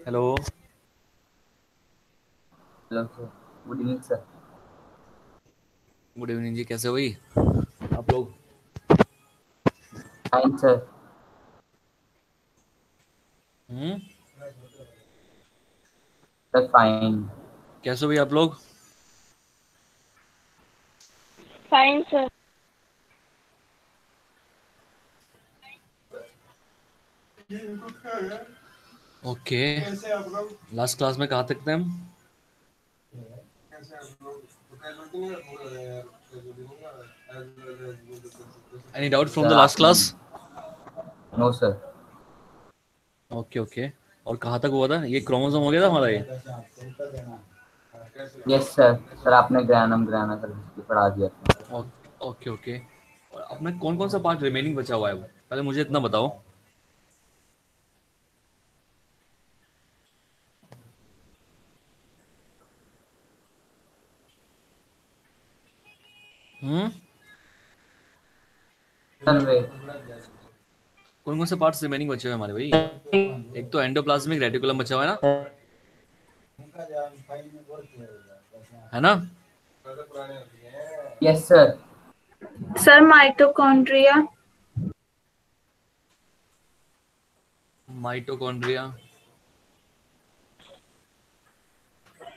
Hello. Hello sir. Good evening sir. Good evening ji, कैसे हो भाई आप लोग? Fine sir. Hmm. Sir fine. कैसे हो भाई आप लोग? Fine sir. Okay. Last class में कहाँ तक थे हम? Any doubt from the sir last आपने। Class? No sir. Okay okay. और कहाँ तक हुआ था? ये क्रोमोसोम हो गया था हमारा ये? Yes sir. सर आपने ग्रहणम ग्रहण कर पढ़ा दिया था। Okay okay. और अपना कौन कौन सा पार्ट रिमेनिंग बचा हुआ है वो? पहले मुझे इतना बताओ। हम्म। सर वे। कौन कौन से पार्ट्स रिमेनिंग बचे हुए हैं हमारे भाई? एक तो एंडोप्लाज्मिक रेटिकुलम बचा हुआ है ना, है ना? Yes sir. Sir mitochondria. Mitochondria.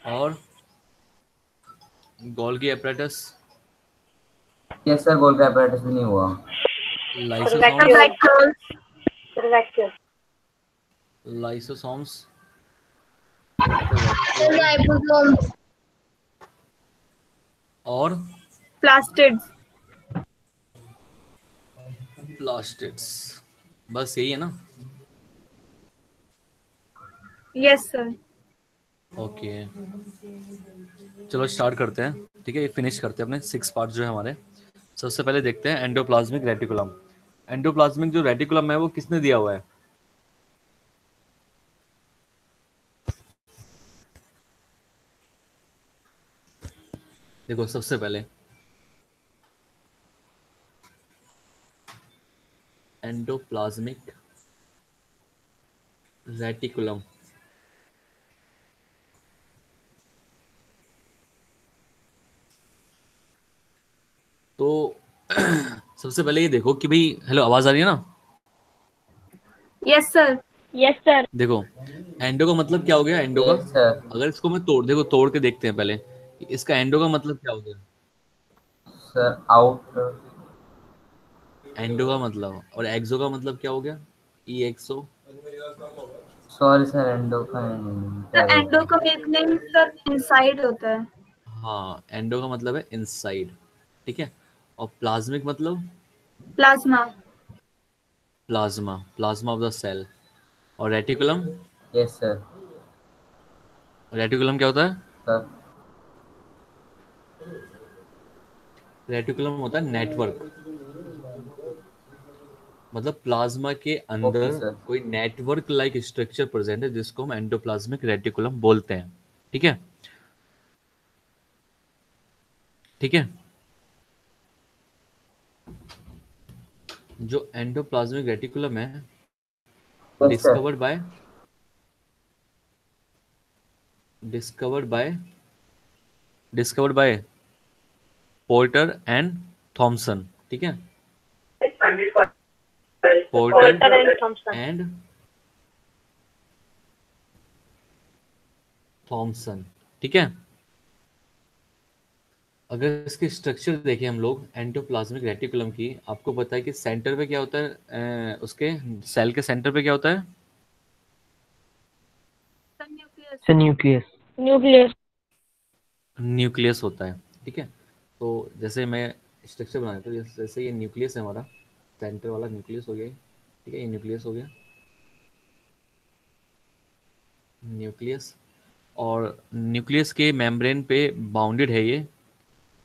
और Golgi apparatus. Yes sir, gold का apparatus भी नहीं हुआ। Lysosomes. Vacuole. Lysosomes. Okay, vacuole. Ribosomes. और प्लास्टिड्स। प्लास्टिड्स। बस यही है ना? Yes sir. ओके, चलो स्टार्ट करते हैं। ठीक है, ये फिनिश करते हैं अपने 6 पार्ट जो है हमारे। सबसे पहले देखते हैं एंडोप्लाज्मिक रेटिकुलम। एंडोप्लाज्मिक जो रेटिकुलम है वो किसने दिया हुआ है? देखो, सबसे पहले एंडोप्लाज्मिक रेटिकुलम। तो सबसे पहले ये देखो कि भाई, हेलो, आवाज आ रही है ना? Yes sir. Yes sir. देखो, एंडो का मतलब क्या हो गया? एंडो का, यस सर। अगर इसको मैं तोड़, देखो तोड़ के देखते हैं पहले कि इसका एंडो का मतलब क्या हो गया। Sir out. एंडो का मतलब, और एक्सो का मतलब क्या हो गया? ई एक्सो। सॉरी सर, एंडो का क्या सर एंडो बोलते का हैं। मीनिंग सर इनसाइड होता है। हाँ, एंडो का मतलब है इनसाइड। ठीक है। और प्लाज्मिक मतलब plasma. Plasma, plasma of the cell. और रेटिकुलम, यस सर। रेटिकुलम क्या होता है? सर। रेटिकुलम होता है नेटवर्क। मतलब प्लाज्मा के ओके अंदर सर। कोई नेटवर्क लाइक स्ट्रक्चर प्रेजेंट है जिसको हम एंडोप्लाज्मिक रेटिकुलम बोलते हैं। ठीक है। ठीक है। जो एंडोप्लाज्मिक रेटिकुलम है, yes sir. Discovered by discovered by discovered by Porter and Thomson. ठीक है। Porter Porter and Thomson. And Thomson. ठीक है। अगर इसकी स्ट्रक्चर देखें हम लोग एंडोप्लाज्मिक रेटिकुलम की, आपको पता है कि सेंटर पे क्या होता है? उसके सेल के सेंटर पे क्या होता है? Sir nucleus. अच्छा, न्यूक्लियस। न्यूक्लियस। न्यूक्लियस होता है। ठीक है। तो जैसे मैं स्ट्रक्चर बना देता हूँ, जैसे ये न्यूक्लियस है हमारा, सेंटर वाला न्यूक्लियस हो गया ये। ठीक है, ये न्यूक्लियस हो गया, न्यूक्लियस। और न्यूक्लियस के मेम्ब्रेन पे बाउंडेड है ये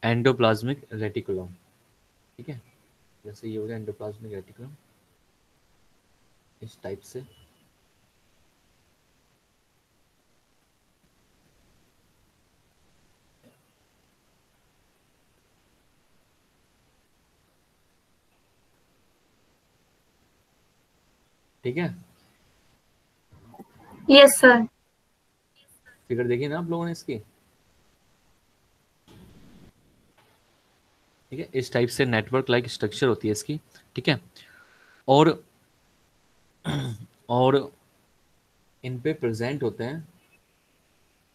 एंडोप्लाज्मिक रेटिकुलम। ठीक है। जैसे ये हो गया एंडोप्लाज्मिक रेटिकुलम, इस टाइप से। ठीक है। Yes sir. फिगर देखी ना आप लोगों ने इसकी? ठीक है, इस टाइप से नेटवर्क लाइक स्ट्रक्चर होती है इसकी। ठीक है, और और इन पे प्रेजेंट होते हैं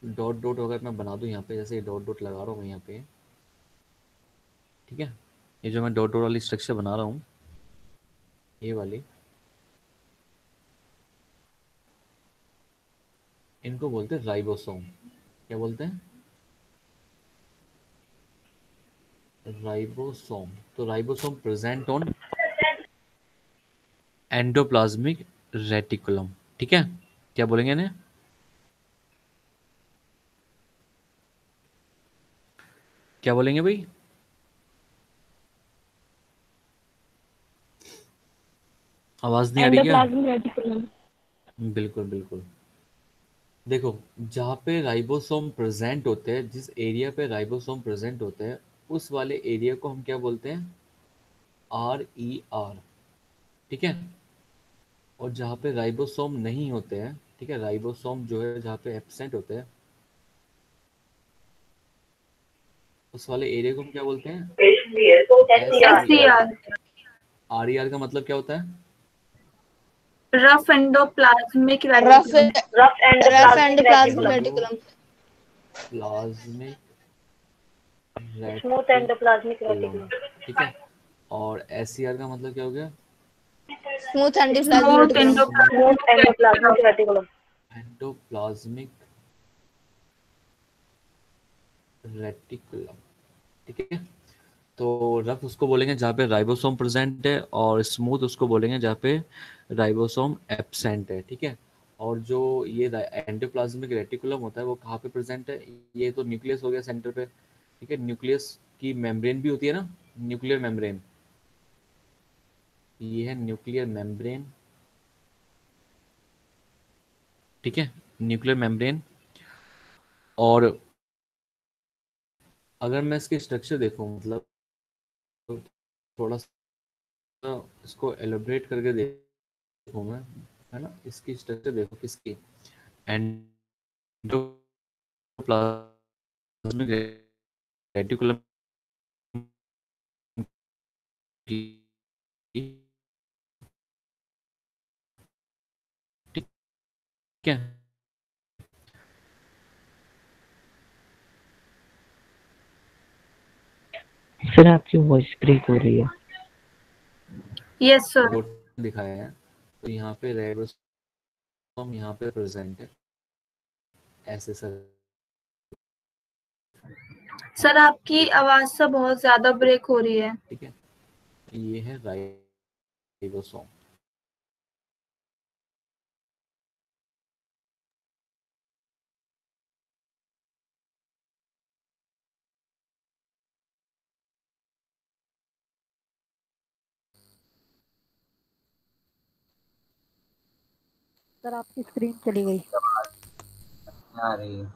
डॉट डॉट। अगर मैं बना दूं यहाँ पे, जैसे डॉट डॉट लगा रहा हूँ मैं यहाँ पे, ठीक है, ये जो मैं डॉट डॉट वाली स्ट्रक्चर बना रहा हूँ, ये वाली, इनको बोलते हैं राइबोसोम। क्या बोलते हैं? राइबोसोम। तो ribosome present on endoplasmic reticulum. ठीक है, क्या बोलेंगे इन्हें? क्या बोलेंगे भाई? आवाज नहीं आ रही क्या? Endoplasmic reticulum. बिल्कुल बिल्कुल। देखो, जहाँ पे राइबोसोम प्रेजेंट होते हैं, जिस एरिया पे राइबोसोम प्रेजेंट होते हैं, उस वाले एरिया को हम क्या बोलते हैं? RER। ठीक है, और जहाँ पे राइबोसोम नहीं होते हैं, ठीक है, राइबोसोम जो है जहाँ पे एब्सेंट होते हैं, उस वाले एरिया को हम क्या बोलते हैं? S C SER। R. RER का मतलब क्या होता है? Rough endoplasmic rough reticulum. Rough endoplasmic reticulum. Plasmic smooth endoplasmic reticulum. Reticulum. ठीक है, और SER का मतलब क्या हो गया? Smooth endoplasmic smooth reticulum. Smooth endoplasmic reticulum. Endoplasmic reticulum. Endoplasmic reticulum. ठीक है, तो रफ उसको बोलेंगे जहाँ पे राइबोसोम प्रेजेंट है, और स्मूथ उसको बोलेंगे जहाँ पे राइबोसोम एब्सेंट है। ठीक है, और जो ये एंडोप्लाज्मिक रेटिकुलम होता है वो कहाँ पे प्रेजेंट है? ये तो न्यूक्लियस हो गया सेंटर पे। ठीक है, न्यूक्लियस की मेम्ब्रेन भी होती है ना, न्यूक्लियर मेम्ब्रेन। ये है न्यूक्लियर मेम्ब्रेन। ठीक है, न्यूक्लियर मेम्ब्रेन। और अगर मैं इसके स्ट्रक्चर देखूं, मतलब तो थोड़ा सा इसको एलोबरेट करके देखूं मैं, है ना, इसकी स्ट्रक्चर देखो किसकी? एंडोप्लाज्मिक रेटिकुलम की। ठीक है, सर आपकी वॉइस ब्रेक हो रही है। Yes sir. डॉट दिखाया है, तो यहाँ पे राइबोसोम यहाँ पे प्रेजेंट है, ऐसे सर। सर आपकी आवाज से बहुत ज्यादा ब्रेक हो रही है। ठीक है, ये है राइबोसोम। सर आपकी स्क्रीन चली गई। आ रही है।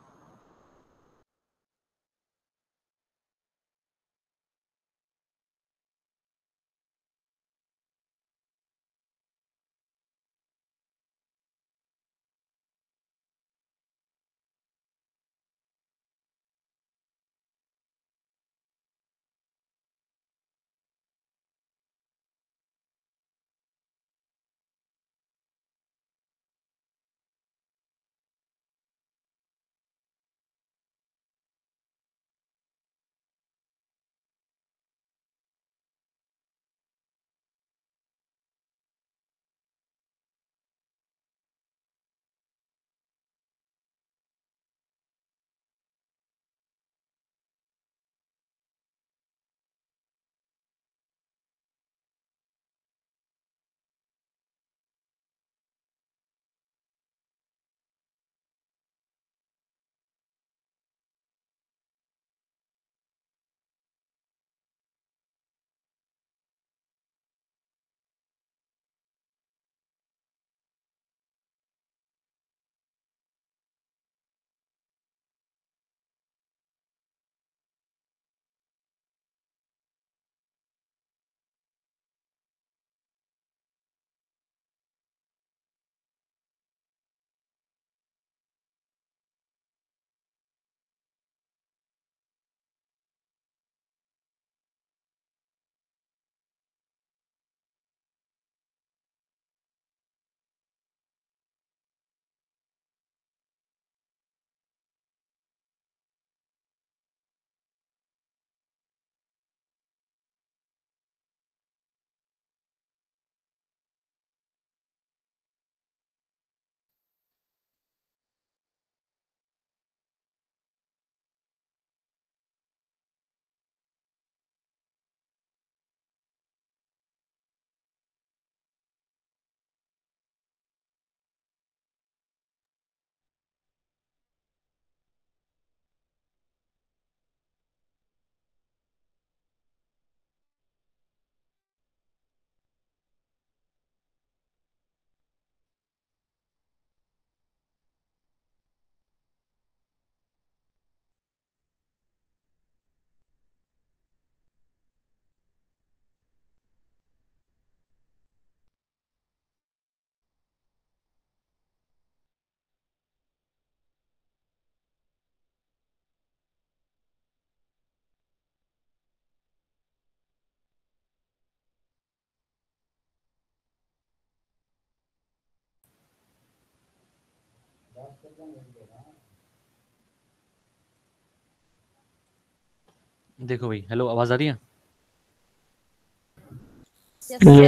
देखो भाई, हेलो, आवाज आ रही है?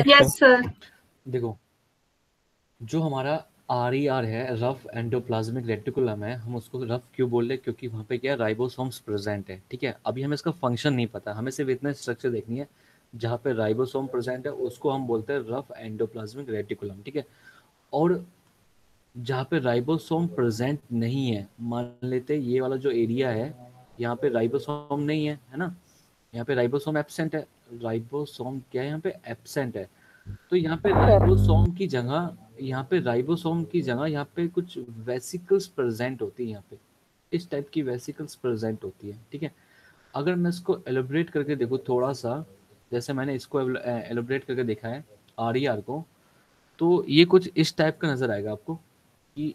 Yes sir. देखो, जो हमारा RER है, रफ एंडोप्लाज्मिक रेटिकुलम है, हम उसको रफ क्यों बोल रहे हैं? क्योंकि वहाँ पे क्या राइबोसोम्स प्रेजेंट है, ठीक है। अभी हमें इसका फंक्शन नहीं पता, हमें सिर्फ इतना स्ट्रक्चर देखनी है। जहाँ पे राइबोसोम प्रेजेंट है उसको हम बोलते हैं रफ एंडोप्लाज्मिक रेटिकुलम, ठीक है। और जहाँ पे राइबोसोम प्रेजेंट नहीं है, मान लेते हैं ये वाला जो एरिया है, यहाँ पे राइबोसोम नहीं है ना, यहाँ पे राइबोसोम एब्सेंट है। राइबोसोम क्या है यहाँ पे? एब्सेंट है। तो यहाँ पे राइबोसोम की जगह, यहाँ पे राइबोसोम की जगह यहाँ पे कुछ वेसिकल्स प्रेजेंट होती है, यहाँ पे इस टाइप की वेसिकल्स प्रेजेंट होती है, ठीक है। अगर मैं इसको एलोबरेट करके देखूँ थोड़ा सा, जैसे मैंने इसको एलोबरेट करके देखा है RER को, तो ये कुछ इस टाइप का नजर आएगा आपको कि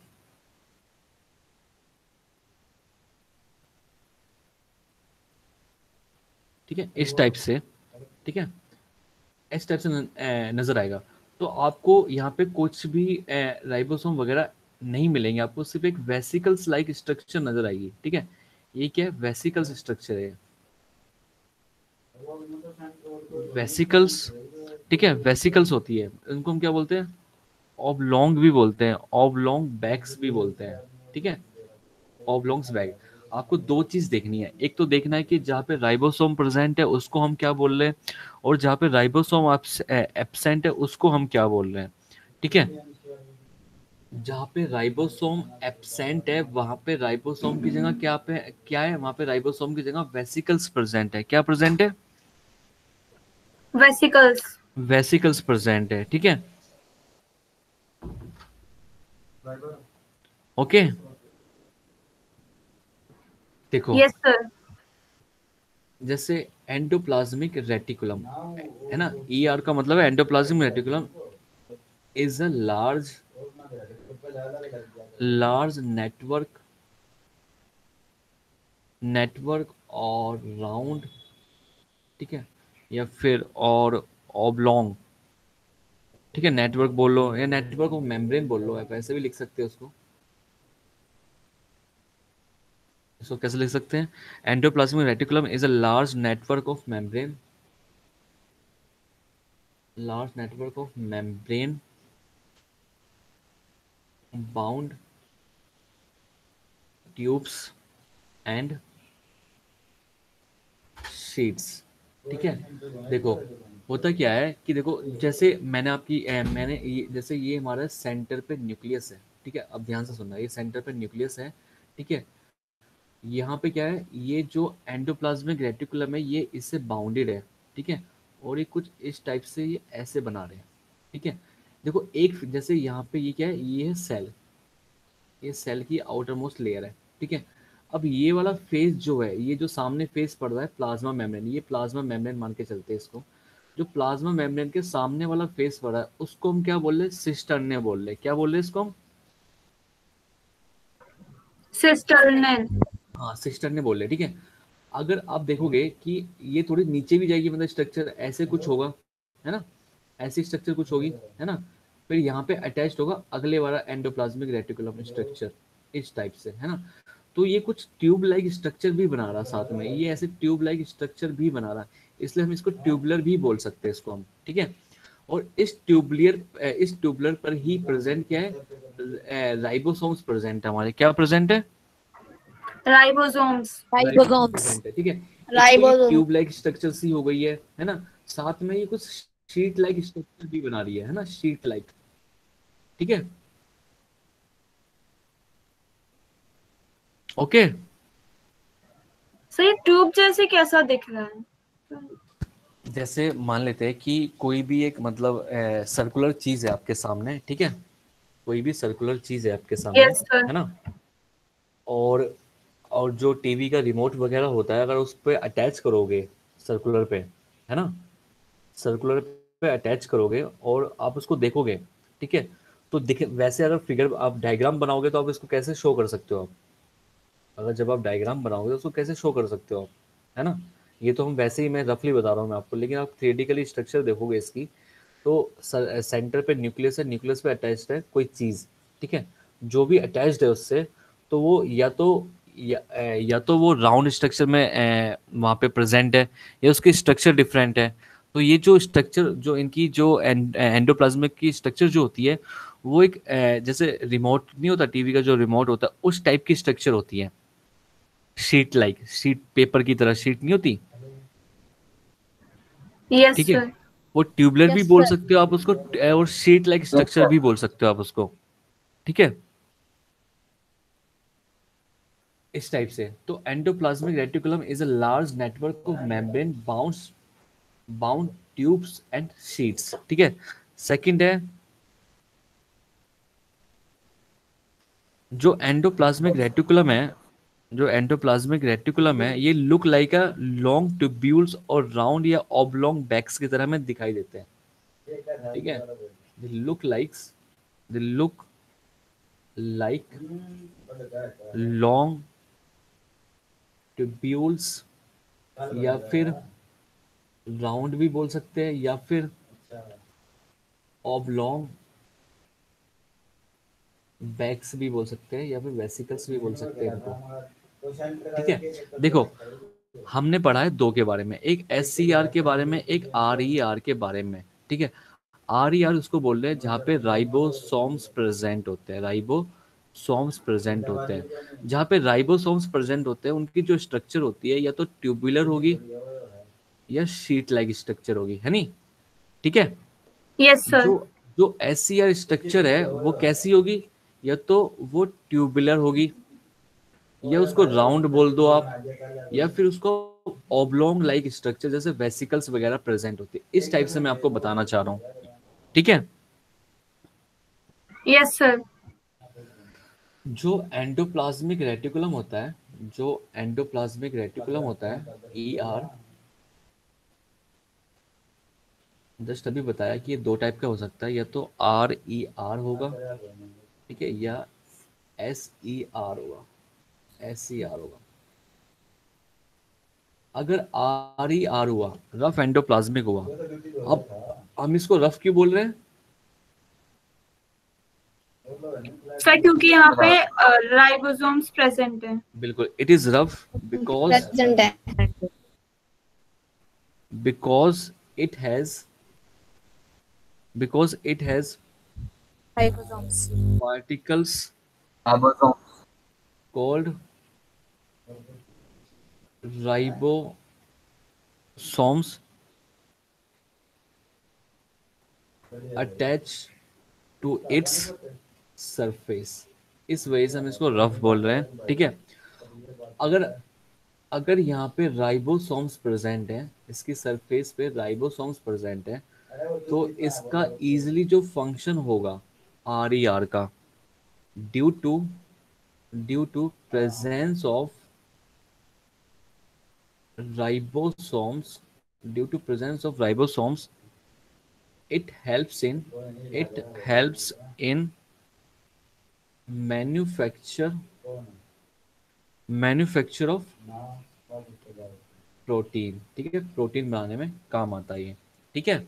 ठीक है, इस टाइप से, ठीक है, इस टाइप से नजर आएगा। तो आपको यहाँ पे कुछ भी राइबोसोम वगैरह नहीं मिलेंगे, आपको सिर्फ एक वेसिकल्स लाइक स्ट्रक्चर नजर आएगी, ठीक है। ये क्या है? वेसिकल्स स्ट्रक्चर है, वेसिकल्स, ठीक है। वेसिकल्स होती है, उनको हम क्या बोलते हैं? ऑबलोंग भी बोलते हैं, ऑबलोंग बैग्स भी बोलते हैं, ठीक है, ऑबलोंग्स बैग। आपको दो चीज देखनी है, एक तो देखना है कि जहाँ पे राइबोसोम प्रेजेंट है उसको हम क्या बोल रहे हैं, और जहाँ पे राइबोसोम एब्सेंट है उसको हम क्या बोल रहे हैं, ठीक है। जहाँ पे राइबोसोम एब्सेंट है वहां पे राइबोसोम की जगह क्या है? वहां पे राइबोसोम की जगह वेसिकल्स प्रेजेंट है। क्या प्रेजेंट है? वेसिकल्स। वेसिकल्स प्रेजेंट है, ठीक है। ओके, देखो, यस सर। जैसे एंडोप्लाज्मिक रेटिकुलम है ना, ER का मतलब है endoplasmic reticulum is a large network और राउंड, ठीक है, या फिर और ऑबलोंग, ठीक है। नेटवर्क बोल लो या नेटवर्क ऑफ मेम्ब्रेन बोल लो, आप ऐसे भी लिख सकते हो उसको। इसको कैसे लिख सकते हैं? Endoplasmic reticulum is a large network of membrane bound tubes and sheets, ठीक है। देखो, होता क्या है कि देखो, जैसे मैंने जैसे ये हमारा सेंटर पे न्यूक्लियस है, ठीक है। अब ध्यान से सुनना, ये सेंटर पे न्यूक्लियस है, ठीक है। यहाँ पे क्या है? ये जो एंडोप्लाज्मिक रेटिकुलम है ये इससे बाउंडेड है, ठीक है। और ये कुछ इस टाइप से ये ऐसे बना रहे हैं, ठीक है। देखो, एक जैसे यहाँ पे ये क्या है? ये है सेल, ये सेल की आउटर मोस्ट लेयर है, ठीक है। अब ये वाला फेस जो है, ये जो सामने फेस पड़ रहा है प्लाज्मा मेम्ब्रेन, ये प्लाज्मा मेम्ब्रेन मान के चलते हैं इसको। जो प्लाज्मा मेम्ब्रेन के सामने वाला फेस पड़ रहा है उसको हम क्या बोल रहे हैं? सिस्टर्ने बोल रहे हैं। क्या बोल रहे हैं इसको हम? सिस्टर्नल। हाँ, सिस्टर्ने बोल रहे हैं, ठीक है। अगर आप देखोगे कि ये थोड़ी नीचे भी जाएगी, मतलब स्ट्रक्चर ऐसे कुछ होगा, है ना, ऐसी स्ट्रक्चर कुछ होगी, है ना। फिर यहाँ पे अटैच्ड होगा अगले वाला एंडोप्लाज्मिक रेटिकुलम स्ट्रक्चर, इस टाइप से, है ना। तो ये कुछ ट्यूब लाइक स्ट्रक्चर भी बना रहा साथ में, ये ऐसे ट्यूब लाइक स्ट्रक्चर भी बना रहा, इसलिए हम इसको ट्यूबुलर भी बोल सकते हैं इसको हम, ठीक है। और इस ट्यूबुलर पर ही प्रेजेंट क्या है? राइबोसोम्स प्रेजेंट है हमारे। क्या प्रेजेंट है? राइबोसोम्स। राइबोसोम्स। प्रेजेंट है, ठीक है। एक तो ये राइबोसोम। ट्यूब लाइक स्ट्रक्चर सी हो गई है ना। साथ में ये कुछ शीट लाइक स्ट्रक्चर भी बना रही है ना, शीट लाइक, ठीक है। ओके, सर ये ट्यूब जैसे कैसा दिख रहा है? जैसे मान लेते हैं कि कोई भी एक मतलब सर्कुलर चीज है आपके सामने, ठीक है। कोई भी सर्कुलर चीज है आपके सामने, यस सर। है ना। और जो टीवी का रिमोट वगैरह होता है, अगर उस पर अटैच करोगे सर्कुलर पे, है ना, सर्कुलर पे अटैच करोगे और आप उसको देखोगे, ठीक है। तो दिखे वैसे, अगर फिगर आप डायग्राम बनाओगे तो आप इसको कैसे शो कर सकते हो आप? अगर जब आप डायग्राम बनाओगे तो उसको कैसे शो कर सकते हो आप, है ना। ये तो हम वैसे ही, मैं रफली बता रहा हूँ मैं आपको, लेकिन आप थ्योरेटिकली स्ट्रक्चर देखोगे इसकी, तो सेंटर पे न्यूक्लियस है, न्यूक्लियस पे अटैच्ड है कोई चीज़, ठीक है। जो भी अटैच्ड है उससे, तो वो या तो वो राउंड स्ट्रक्चर में वहाँ पे प्रेजेंट है, या उसकी स्ट्रक्चर डिफरेंट है। तो ये जो स्ट्रक्चर, जो इनकी जो एंडोप्लाज्मिक की स्ट्रक्चर जो होती है, वो एक जैसे रिमोट नहीं होता, टीवी का जो रिमोट होता है, उस टाइप की स्ट्रक्चर होती है। शीट लाइक, शीट पेपर की तरह शीट नहीं होती, यस ठीक है। सर। वो ट्यूबलर भी यस बोल सर। सकते हो आप उसको, और sheet like yes structure sir. भी बोल सकते हो आप उसको, ठीक है, इस टाइप से। तो endoplasmic reticulum is a large network of membrane bound tubes and sheets, ठीक है। सेकंड है, जो एंडोप्लाज्मिक रेटिकुलम है, जो एंडोप्लाज्मिक रेटिकुलम है, ये look like a long tubules और राउंड या ऑबलॉन्ग बैग्स की तरह में दिखाई देते हैं, ठीक है। They look like long tubules, या फिर राउंड भी बोल सकते हैं, या फिर ऑबलॉन्ग बैग्स भी बोल सकते हैं, या फिर वेसिकल्स भी बोल सकते हैं इनको, ठीक है। देखो, हमने पढ़ा है दो के बारे में, एक SCR के बारे में, एक RER के बारे में, ठीक है। RER उसको बोल रहे हैं जहाँ पे राइबोसोम्स प्रेजेंट होते हैं, राइबोसोम्स प्रेजेंट होते हैं। जहाँ पे राइबोसोम्स प्रेजेंट होते हैं, उनकी जो स्ट्रक्चर होती है, या तो ट्यूबुलर होगी या शीट लाइक स्ट्रक्चर होगी, है नहीं, ठीक है। Yes sir. जो जो SCR स्ट्रक्चर है वो कैसी होगी, या तो वो ट्यूबुलर होगी, या उसको राउंड बोल दो आप, या फिर उसको ऑब्लोंग लाइक स्ट्रक्चर जैसे वेसिकल्स वगैरह प्रेजेंट होती है। इस टाइप से मैं आपको बताना चाह रहा हूँ, ठीक है। Yes sir. जो एंडोप्लाज्मिक रेटिकुलम होता है, जो एंडोप्लाज्मिक रेटिकुलम होता है, ER, जस्ट अभी बताया कि ये दो टाइप का हो सकता है, या तो RER होगा, ठीक है, या SER होगा, SCR होगा। अगर RER हुआ, रफ एंडोप्लाज्मिक हुआ, अब हम इसको रफ क्यों बोल रहे हैं? सर क्योंकि यहाँ पे राइबोसोम्स प्रेजेंट है। बिल्कुल, इट इज रफ प्रेजेंट है। Because it has because it has ribosomes. Particles ribosome. Called ribosomes attach to its surface. इस वजह से हम इसको रफ बोल रहे हैं, ठीक है। अगर अगर यहाँ पे राइबोसोम्स प्रेजेंट है, इसकी सरफेस पे राइबोसोम्स प्रेजेंट है, तो इसका इजीली जो फंक्शन होगा RER का, due to presence of ribosomes due to presence of ribosomes, it helps in manufacture of protein, ठीक है, प्रोटीन बनाने में काम आता है ये, ठीक है,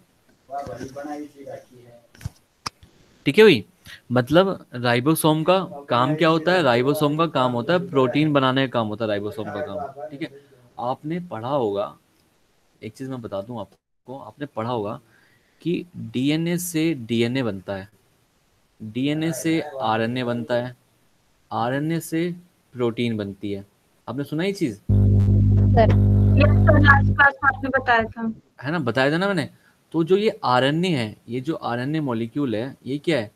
ठीक है भाई। मतलब राइबोसोम का काम क्या होता है? राइबोसोम का काम होता है प्रोटीन बनाने का काम होता है राइबोसोम का काम, ठीक है। आपने पढ़ा होगा, एक चीज मैं बता दूं आपको, आपने पढ़ा होगा कि DNA से DNA बनता है, DNA से RNA बनता है, RNA से प्रोटीन बनती है। आपने सुना ये चीज? Sir yes sir, last class में आपने बताया था। है ना, बताया था ना मैंने। तो जो ये RNA है, ये जो RNA मॉलिक्यूल है, ये क्या है?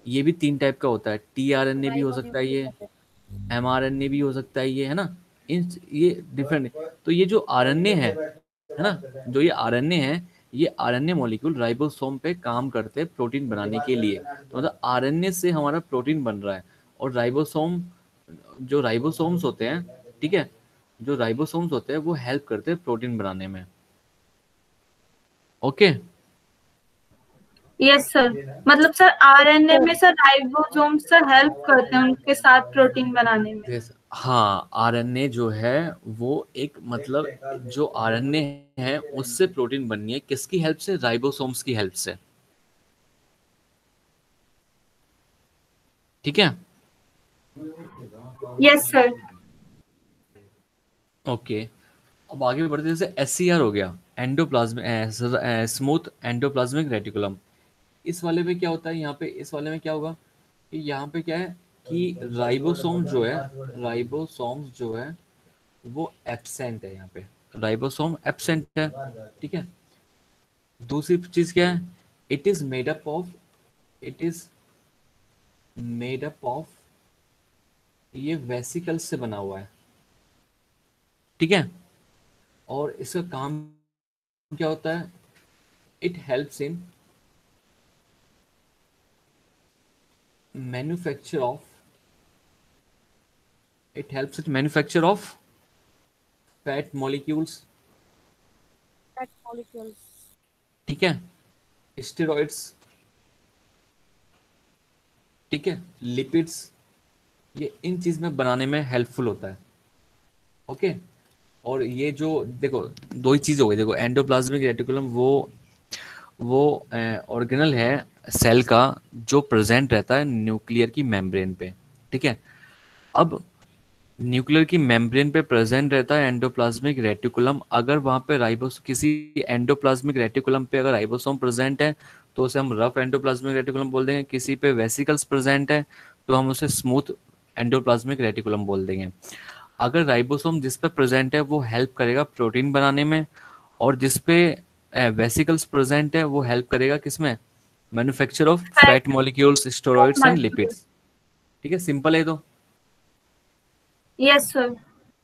ये भी तीन टाइप का होता है, tRNA भी हो सकता है, ये mRNA भी हो सकता है, ये है ना, इन ये डिफरेंट। तो ये जो RNA है ना, जो ये RNA है, ये RNA मॉलिक्यूल राइबोसोम पे काम करते हैं प्रोटीन बनाने के लिए। तो मतलब RNA से हमारा प्रोटीन बन रहा है, और राइबोसोम, जो राइबोसोम्स होते हैं, ठीक है, जो राइबोसोम्स होते हैं वो हेल्प करते हैं प्रोटीन बनाने में, ओके। यस सर, मतलब सर आरएनए में सर राइबोसोम सर हेल्प करते हैं उनके साथ प्रोटीन बनाने में। Yes, हाँ, RNA जो है वो एक, मतलब जो RNA है उससे प्रोटीन बननी है, किसकी हेल्प से? राइबोसोम्स की हेल्प से, ठीक है। Yes sir. ओके, अब आगे बढ़ते हैं। जैसे SCR हो गया, एंडोप्लाज्मिक स्मूथ एंडोप्लाज्मिक रेटिकुलम। इस वाले में क्या होता है, यहाँ पे इस वाले में क्या होगा कि यहाँ पे क्या है कि राइबोसोम जो है वो एब्सेंट है, यहाँ पे राइबोसोम एब्सेंट है। ठीक है। दूसरी चीज क्या है, it is it is made up of, ये वेसिकल्स से बना हुआ है। ठीक है। और इसका काम क्या होता है, it helps in manufacture of fat molecules. Fat molecules. ठीक है। स्टेरॉइड्स। ठीक है। लिपिड्स, ये इन चीज में बनाने में हेल्पफुल होता है। ओके। और ये जो देखो, दो ही चीज हो गई। देखो, एंडोप्लाज्मिक रेटिकुलम वो ऑर्गेनल है सेल का जो प्रेजेंट रहता है न्यूक्लियर की मेम्ब्रेन पे। ठीक है। अब न्यूक्लियर की मेम्ब्रेन पे प्रेजेंट रहता है एंडोप्लाज्मिक रेटिकुलम। अगर वहाँ पे राइबोस किसी एंडोप्लाज्मिक रेटिकुलम पे अगर राइबोसोम प्रेजेंट है तो उसे हम रफ एंडोप्लाज्मिक रेटिकुलम बोल देंगे। किसी पे वेसिकल्स प्रेजेंट है तो हम उसे स्मूथ एंडोप्लाज्मिक रेटिकुलम बोल देंगे। अगर राइबोसोम जिस पे प्रेजेंट है वो हेल्प करेगा प्रोटीन बनाने में, और जिस पे वेसिकल्स प्रेजेंट है वो हेल्प करेगा किसमें, manufacture of fat molecules, steroids and lipids. ठीक है, सिंपल है तो। Yes sir.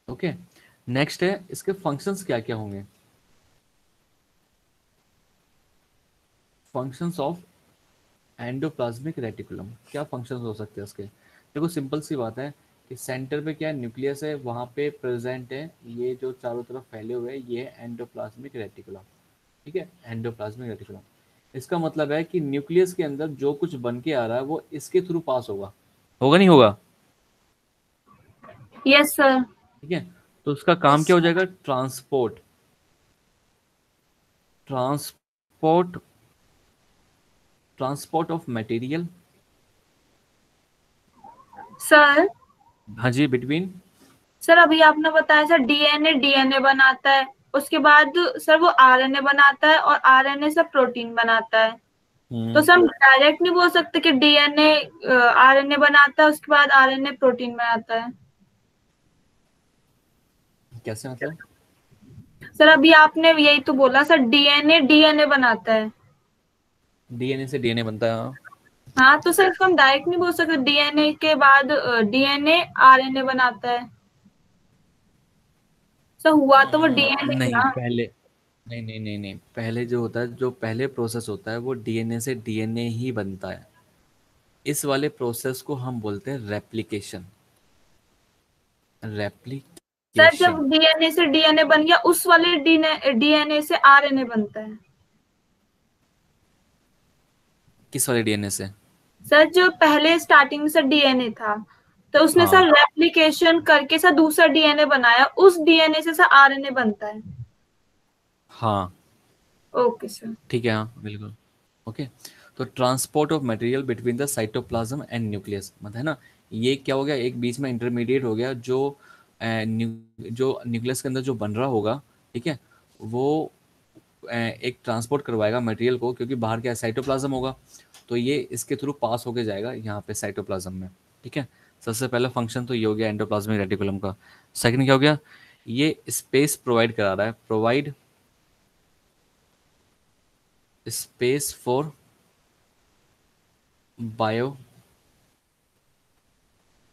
ओके। नेक्स्ट है इसके फंक्शंस क्या क्या होंगे। फंक्शंस ऑफ एंडोप्लाज्मिक रेटिकुलम, क्या फंक्शंस हो सकते हैं उसके। देखो सिंपल सी बात है कि सेंटर पे क्या है, न्यूक्लियस है, वहां पे प्रेजेंट है ये जो चारों तरफ फैले हुए हैं ये एंडोप्लाज्मिक रेटिकुलम। ठीक है, एंडोप्लाज्मिक रेटिकुलम। इसका मतलब है कि न्यूक्लियस के अंदर जो कुछ बन के आ रहा है वो इसके थ्रू पास होगा। होगा नहीं होगा। Yes sir. ठीक है। तो उसका काम क्या हो जाएगा, transport transport of material. Sir हाँ जी, बिटवीन। सर अभी आपने बताया सर डीएनए डीएनए बनाता है, उसके बाद सर वो आरएनए बनाता है और आरएनए से प्रोटीन बनाता है। तो सर हम डायरेक्ट नहीं बोल सकते कि डीएनए आरएनए बनाता है उसके बाद आरएनए प्रोटीन बनाता है। कैसे मतलब। सर अभी आपने यही तो बोला सर डीएनए डीएनए बनाता है। डीएनए से डीएनए बनता है, हाँ। हाँ तो सर इसको हम डायरेक्ट नहीं बोल सकते डीएनए के बाद डीएनए आरएनए बनाता है। सर हुआ तो वो डीएनए नहीं, ना। पहले नहीं नहीं नहीं नहीं, पहले जो होता है, जो पहले प्रोसेस होता है वो डीएनए से डीएनए ही बनता है। इस वाले प्रोसेस को हम बोलते हैं रेप्लिकेशन। सर जब रेप्लिकेशन। डीएनए से डीएनए बन गया उस वाले डीएनए से आरएनए बनता है। किस वाले डीएनए से। सर जो पहले स्टार्टिंग से डीएनए था तो उसने हाँ सर रेप्लिकेशन करके सर दूसरा डीएनए बनाया, उस डीएनए से सर आरएनए बनता है। हाँ, ओके सर। ठीक है, हाँ बिल्कुल। ओके। तो transport of material between the cytoplasm and nucleus, मतलब है ना, ये क्या हो गया, एक बीच में इंटरमीडिएट हो गया जो जो न्यूक्लियस के अंदर जो बन रहा होगा। ठीक है। वो एक ट्रांसपोर्ट करवाएगा मटेरियल को, क्योंकि बाहर क्या साइटोप्लाज्म होगा, तो ये इसके थ्रू पास होके जाएगा यहाँ पे साइटोप्लाज्म में। ठीक है। सबसे पहला फंक्शन तो ये हो गया एंडोप्लाज्मिक रेटिकुलम का। सेकंड क्या हो गया, ये स्पेस प्रोवाइड करा रहा है, provide space for bio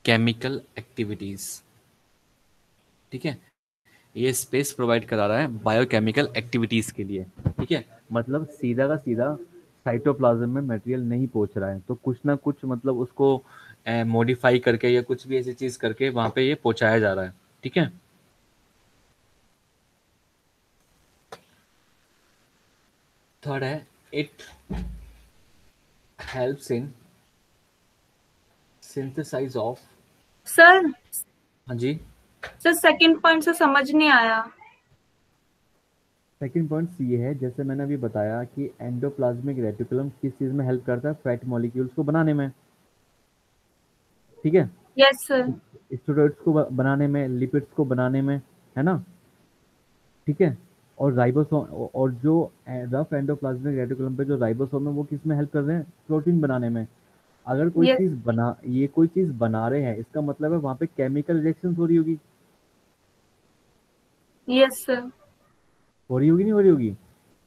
chemical activities. ठीक है। ये स्पेस प्रोवाइड करा रहा है बायोकेमिकल एक्टिविटीज के लिए। ठीक है। मतलब सीधा का सीधा साइटोप्लाज्म में मटेरियल नहीं पहुंच रहा है, तो कुछ ना कुछ मतलब उसको मॉडिफाई करके या कुछ भी ऐसी चीज करके वहां पे ये पहुंचाया जा रहा है। ठीक है। थर्ड है, it helps in synthesize of. Sir हाँ जी। सर सेकंड पॉइंट से समझ नहीं आया। सेकंड पॉइंट ये है, जैसे मैंने अभी बताया कि एंडोप्लाज्मिक रेटिकुलम किस चीज़ में हेल्प करता है, फैट मॉलिक्यूल्स को बनाने में। ठीक है, यस सर। स्टेरॉइड्स को बनाने में, लिपिड्स को बनाने में, है ना, ठीक है। और राइबोसोम, और जो रफ एंडोप्लाज्मिक रेटिकुलम पे जो राइबोसोम है वो किस में हेल्प कर रहे हैं, प्रोटीन बनाने में। अगर कोई यस चीज बना, ये कोई चीज बना रहे हैं, इसका मतलब है वहां पे केमिकल रिएक्शन हो रही होगी, यस सर। हो रही होगी, नहीं हो रही होगी।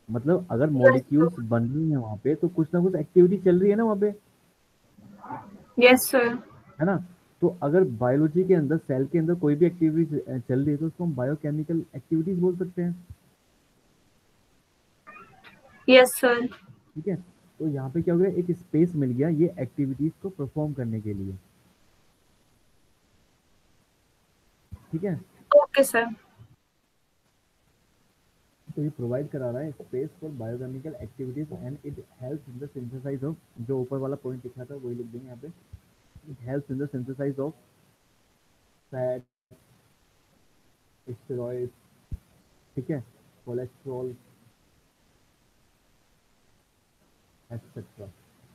मतलब अगर यस मॉलिक्यूल्स बन रही हैं वहां पे, तो कुछ ना कुछ एक्टिविटी चल रही है ना वहां पे, यस सर। है ना। तो अगर बायोलॉजी के अंदर, सेल के अंदर कोई भी एक्टिविटी चल रही है, तो उसको हम बायोकेमिकल एक्टिविटीज बोल सकते हैं, यस सर। ठीक है। तो यहाँ पे क्या हो गया, एक स्पेस मिल गया ये एक्टिविटीज को परफॉर्म करने के लिए, ठीक है। Okay sir. तो ये प्रोवाइड करा रहा है space for biochemical activities and it helps in the synthesize of, जो ऊपर वाला पॉइंट लिखा था वही लिख देंगे यहाँ पे, it helps in the synthesize of fat, steroid, ठीक है, कोलेस्ट्रॉल एक्सेट्रा,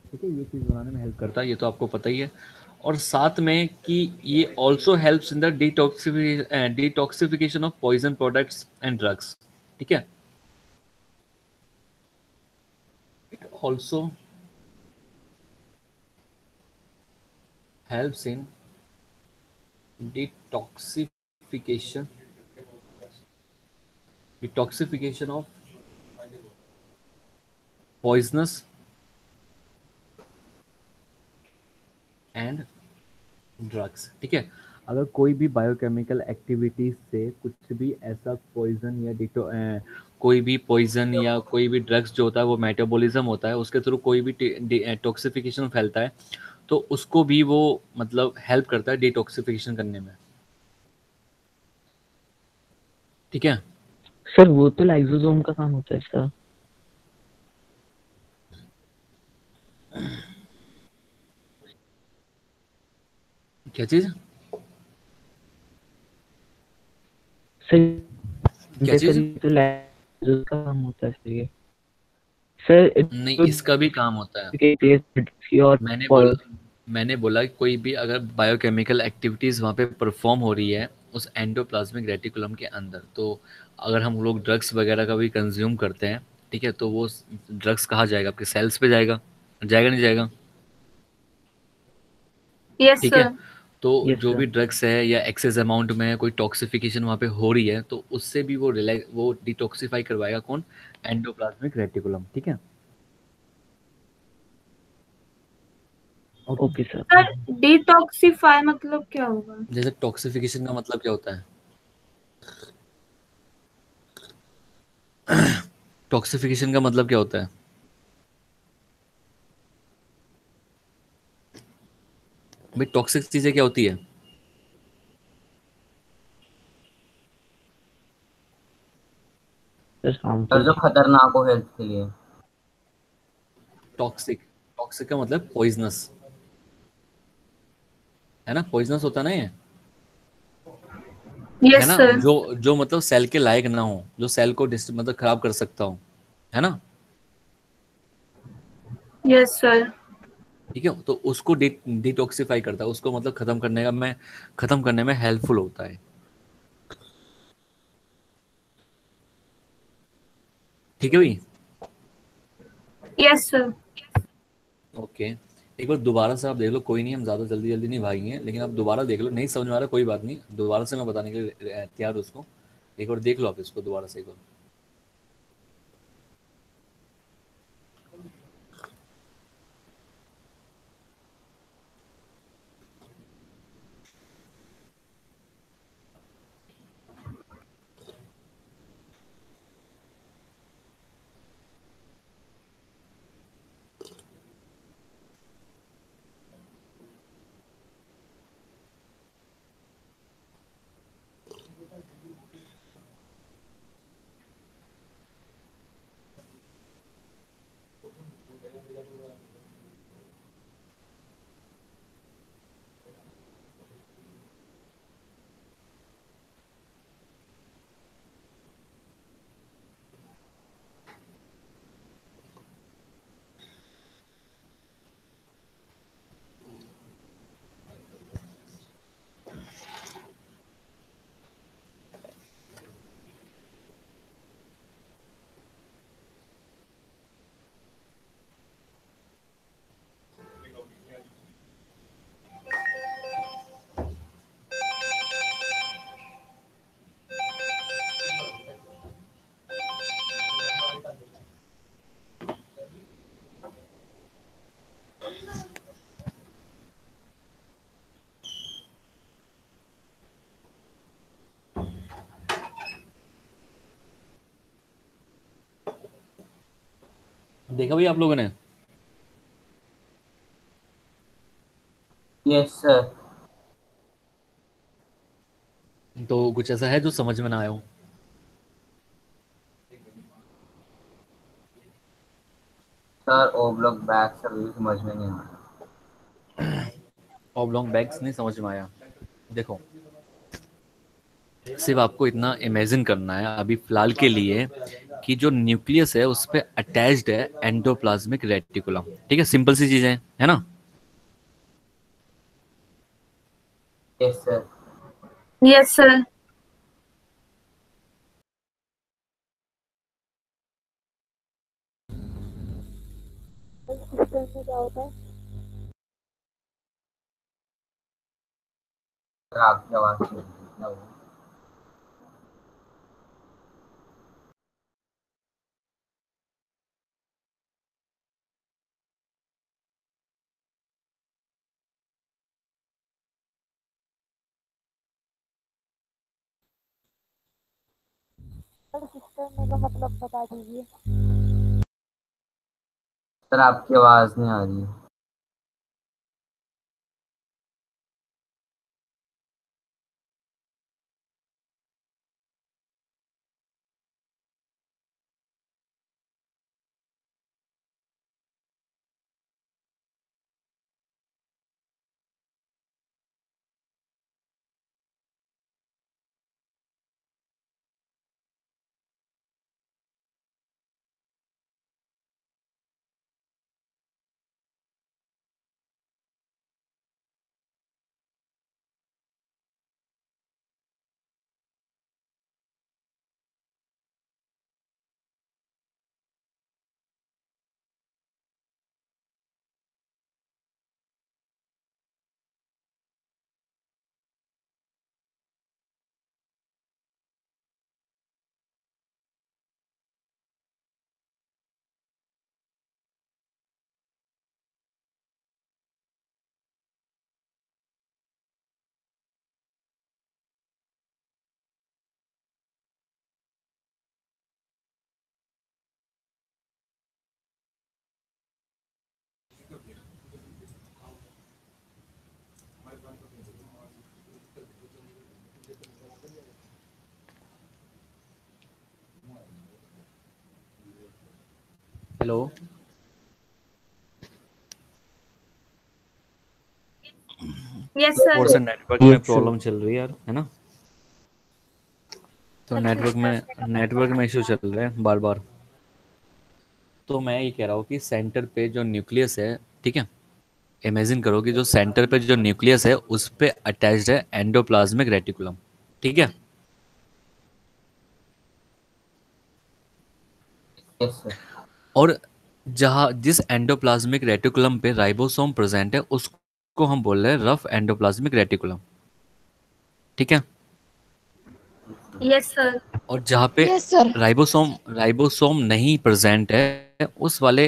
ठीक है। ये चीज़ बनाने में हेल्प करता है, ये तो आपको पता ही है। और साथ में कि ये also helps in the detoxification of poison products and drugs, ठीक है। It also helps in detoxification detoxification of poisonous and drugs, ठीक है। अगर कोई भी बायोकेमिकल एक्टिविटीज से कुछ भी ऐसा पॉइजन या कोई भी पॉइजन या कोई भी ड्रग्स जो होता है वो मेटाबॉलिज्म होता है, उसके थ्रू कोई भी टॉक्सिफिकेशन फैलता है, तो उसको भी वो मतलब हेल्प करता है डिटॉक्सिफिकेशन करने में, ठीक है। सर वो तो लाइसोसोम का काम होता है सर। क्या चीज, सर क्या इनके चीज, करीब तो लाइसोसोम का काम होता है सर ये। सर नहीं तो इसका भी काम होता है। के टेस्ट की और मैंने बोला मैंने बोला कि कोई भी अगर बायोकेमिकल एक्टिविटीज़ वहाँ पे परफॉर्म हो रही है उस एंडोप्लाज्मिक रेटिकुलम के अंदर, तो अगर हम लोग ड्रग्स वगैरह का भी कंज्यूम करते हैं, ठीक है, तो वो ड्रग्स कहाँ जाएगा, आपके सेल्स पे जाएगा, जाएगा नहीं जाएगा, यस ठीक है। सर। तो यस जो सर। भी ड्रग्स है या एक्सेस अमाउंट में कोई टॉक्सिफिकेशन वहाँ पे हो रही है, तो उससे भी वो रिलैक्स, वो डिटॉक्सिफाई करवाएगा कौन, एंडोप्लाज्मिक रेटिकुलम, ठीक है। Okay. Okay sir. Sir detoxify मतलब क्या होगा? जैसे टॉक्सिफिकेशन का मतलब क्या होता है, टॉक्सिफिकेशन का मतलब क्या होता है, भाई टॉक्सिक चीजें क्या होती है, सर सर हार्मफुल। जो खतरनाक हो हेल्थ के लिए। टॉक्सिक, टॉक्सिक का मतलब पॉइजनस, है ना, पॉइजनस होता है ना ये, है यस ना, सर। जो जो मतलब सेल के लायक ना हो, जो सेल को मतलब खराब कर सकता हो, है ना, यस सर। ठीक है। तो उसको डिटॉक्सिफाई करता है, उसको मतलब खत्म करने में हेल्पफुल होता है, ठीक है भाई। Yes sir. ओके, एक बार दोबारा से आप देख लो, कोई नहीं, हम ज़्यादा जल्दी जल्दी नहीं भागेंगे, लेकिन आप दोबारा देख लो, नहीं समझ में आ रहा कोई बात नहीं, दोबारा से मैं बताने के लिए तैयार हूँ उसको, एक बार देख लो आप इसको दोबारा से एक बार। देखा भैया आप लोगों ने? Yes sir. तो कुछ ऐसा है जो समझ में ना आया हो? सर ओ ब्लॉक बैक सर भी समझ में नहीं आया। ऑब्लॉन्ग बैग्स नहीं समझ में आया? देखो, सिर्फ आपको इतना इमेजिन करना है अभी फिलहाल के लिए कि जो न्यूक्लियस है उस पे अटैच्ड है एंडोप्लाज्मिक रेटिकुलम। ठीक है, सिंपल सी चीजें है ना? Yes sir. Yes sir. System में क्या होता है? सर आपकी आवाज नहीं आ रही। सर सिस्टम में का मतलब बता दीजिए। सर आपकी आवाज नहीं आ रही। हेलो। Yes sir. थोड़ा सा नेटवर्क में प्रॉब्लम चल रही है यार, है ना? तो सर सिस्टम में का नेटवर्क मतलब में इशू चल रहे हैं बार बार। तो मैं ये कह रहा हूँ कि सेंटर पे जो न्यूक्लियस है, ठीक है, इमेजिन करो कि जो सेंटर पे जो न्यूक्लियस है उस पे अटैच्ड है एंडोप्लाज्मिक रेटिकुलम। ठीक है? Yes sir. और जहाँ जिस एंडोप्लाज्मिक रेटिकुलम पे राइबोसोम प्रेजेंट है उसको हम बोल रहे हैं रफ एंडोप्लाज्मिक रेटिकुलम। ठीक है? Yes sir. और जहाँ पे यस सर। राइबोसोम राइबोसोम नहीं प्रेजेंट है उस वाले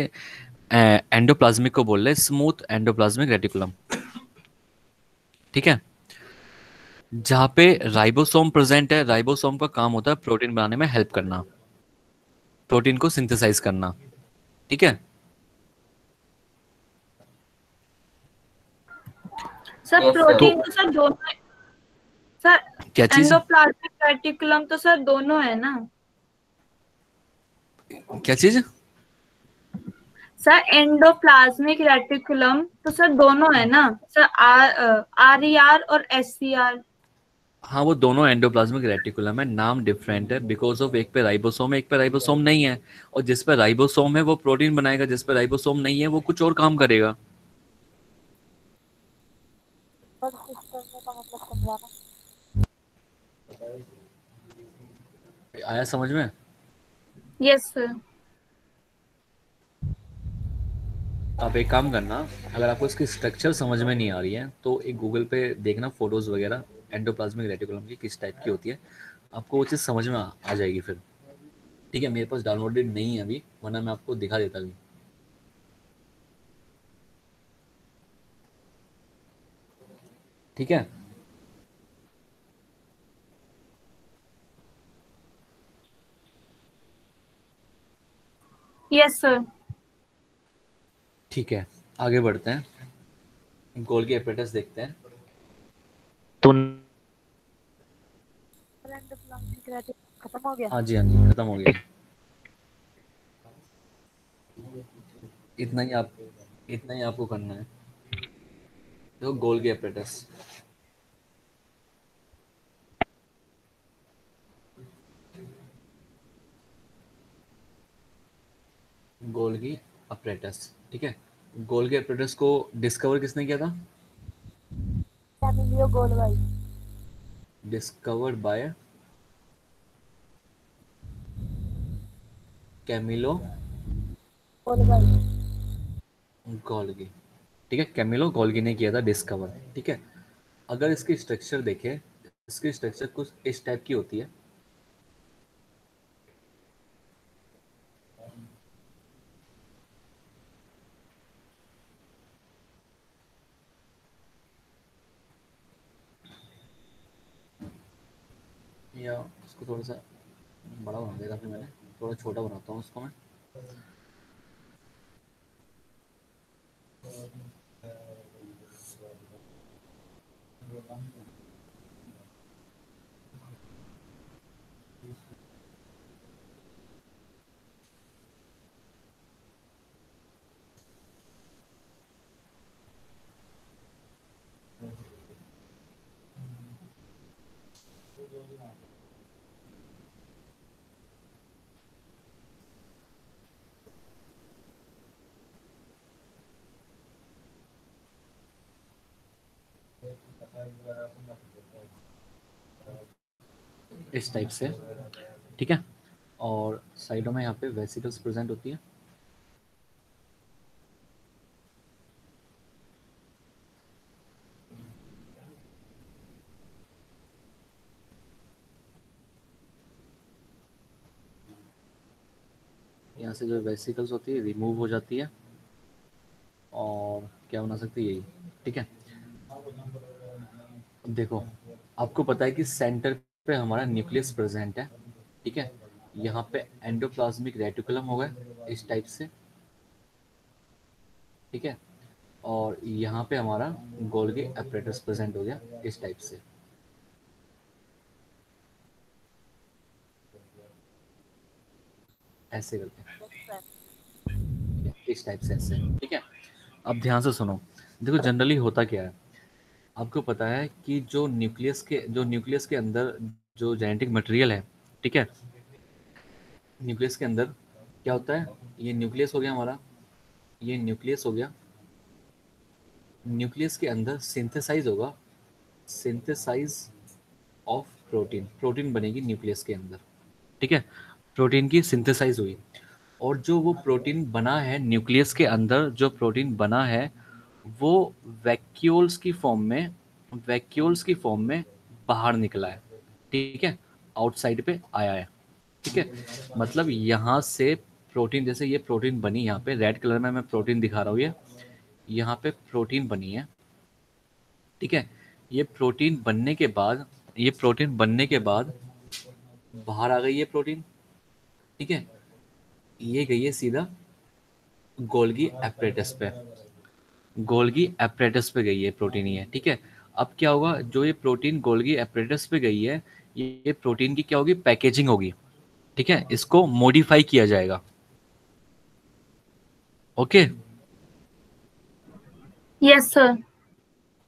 एंडोप्लाज्मिक को बोल रहे हैं स्मूथ एंडोप्लाज्मिक रेटिकुलम। ठीक है? जहाँ पे राइबोसोम प्रेजेंट है, राइबोसोम का काम होता है प्रोटीन बनाने में हेल्प करना, प्रोटीन को सिंथेसाइज करना। ठीक है? Sir yes sir. तो प्रोटीन तो सर दोनों। सर क्या चीज? एंडोप्लाज्मिक रेटिकुलम तो सर दोनों है ना? क्या चीज? सर एंडोप्लाज्मिक रेटिकुलम तो सर दोनों है ना सर? RER और SCR। हाँ, वो दोनों एंडोप्लाज्मिक रेटिकुलम है, नाम डिफरेंट है बिकॉज ऑफ एक पे राइबोसोम है, एक पे राइबोसोम नहीं है। और जिस पे राइबोसोम है वो प्रोटीन बनाएगा, जिस पे राइबोसोम नहीं है वो कुछ और काम करेगा। सर सिस्टम में का मतलब समझाना। आया समझ में? Yes sir. आप एक काम करना, अगर आपको इसकी स्ट्रक्चर समझ में नहीं आ रही है तो एक गूगल पे देखना फोटोज वगैरह एंडोप्लाज्मिक रेटिकुलम की किस टाइप की होती है, आपको वो चीज़ समझ में आ जाएगी फिर। ठीक है? मेरे पास डाउनलोडेड नहीं है अभी, वरना मैं आपको दिखा देता अभी। ठीक है? Yes sir. ठीक है, आगे बढ़ते हैं, गोल्गी एपरेटस देखते हैं। तो एंडोप्लाज्मिक रेटिकुलम खत्म हो गया। हाँ जी, हाँ जी, खत्म हो गया। इतना ही आपको करना है। तो गोल्गी एपरेटस, गोल्गी एपरेटस, ठीक है। गोल्गी एपरेटस को डिस्कवर किसने किया था? Camillo Golgi. Discovered by Camillo Golgi. Golgi, ठीक है। कैमिलो गोल्गी ने किया था डिस्कवर, ठीक है। अगर इसकी स्ट्रक्चर देखें, इसकी स्ट्रक्चर कुछ इस टाइप की होती है। या उसको थोड़ा सा बड़ा बना देगा, फिर मैंने थोड़ा छोटा बनाता हूँ उसको मैं। इस टाइप से, ठीक है। और साइडों में यहाँ पे वेसिकल्स प्रेजेंट होती है। यहाँ से जो वेसिकल्स होती है रिमूव हो जाती है, और क्या बना सकती है, यही, ठीक है। अब देखो, आपको पता है कि सेंटर पे हमारा न्यूक्लियस प्रेजेंट है, ठीक है। यहाँ पे एंडोप्लाज्मिक रेटिकुलम होगा इस टाइप से, ठीक है। और यहाँ पे हमारा गोल्गी एपरेटस प्रेजेंट हो गया इस टाइप से। ऐसे करके, इस टाइप से ऐसे, ठीक है। अब ध्यान से सुनो, देखो जनरली होता क्या है, आपको पता है कि जो न्यूक्लियस के अंदर जो जेनेटिक मटेरियल है, ठीक है, न्यूक्लियस के अंदर क्या होता है, ये न्यूक्लियस हो गया हमारा, ये न्यूक्लियस हो गया। न्यूक्लियस के अंदर सिंथेसाइज होगा, सिंथेसाइज ऑफ प्रोटीन, प्रोटीन बनेगी न्यूक्लियस के अंदर, ठीक है। प्रोटीन की सिंथेसाइज हुई, और जो वो प्रोटीन बना है न्यूक्लियस के अंदर, जो प्रोटीन बना है वो वैक्यूल्स की फॉर्म में, वैक्यूल्स की फॉर्म में बाहर निकला है, ठीक है, आउटसाइड पे आया है, ठीक है। मतलब यहाँ से प्रोटीन, जैसे ये प्रोटीन बनी, यहाँ पे रेड कलर में मैं प्रोटीन दिखा रहा हूँ, ये यहाँ पे प्रोटीन बनी है, ठीक है। ये प्रोटीन बनने के बाद, ये प्रोटीन बनने के बाद बाहर आ गई ये प्रोटीन, ठीक है। ये गई है सीधा गोल्गी एपरेटस पे, गोल्गी एपरेटस पे गई है प्रोटीन, ये ठीक है। अब क्या होगा, जो ये प्रोटीन गोल्गी एपरेटस पे गई है, ये प्रोटीन की क्या होगी, पैकेजिंग होगी, ठीक है। इसको मॉडिफाई किया जाएगा, ओके। Yes sir.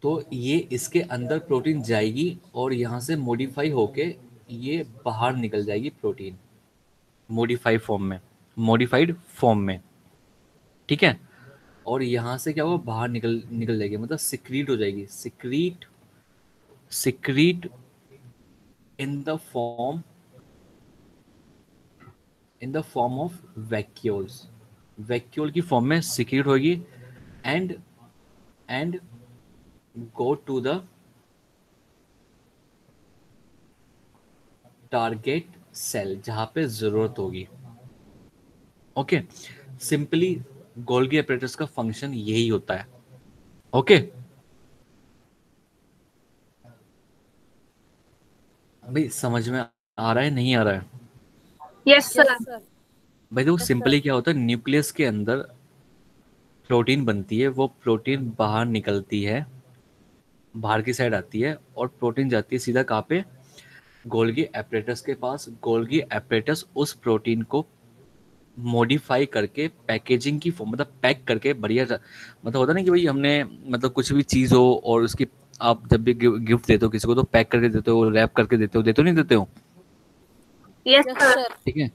तो ये इसके अंदर प्रोटीन जाएगी, और यहाँ से मॉडिफाई होके ये बाहर निकल जाएगी प्रोटीन, मॉडिफाइड फॉर्म में, मॉडिफाइड फॉर्म में, ठीक है। और यहाँ से क्या होगा, बाहर निकल निकल जाएगी, मतलब सिक्रीट हो जाएगी, secrete, secrete in the form, in the form of vacuoles, vacuole की फॉर्म में सिक्रीट होगी, and and go to the target cell जहां पे जरूरत होगी, ओके। सिंपली गोल्गी एपरेटस का फंक्शन यही होता है, ओके। भाई समझ में आ रहा है, नहीं आ रहा है? Yes yes sir. सर। भाई देखो, यस सिंपली सर। क्या होता है, न्यूक्लियस के अंदर प्रोटीन बनती है वो प्रोटीन बाहर निकलती है, बाहर की साइड आती है और प्रोटीन जाती है सीधा कहाँ पे, गोल्गी एपरेटस के पास। गोल्गी एपरेटस उस प्रोटीन को मॉडिफाई करके पैकेजिंग की फॉर्म मतलब पैक करके बढ़िया मतलब होता ना कि भाई हमने मतलब कुछ भी चीज़ हो और उसकी आप जब भी गिफ्ट देते हो किसी को तो पैक करके देते हो, रैप करके देते हो नहीं देते हो, यस यस सर। सर। ठीक है।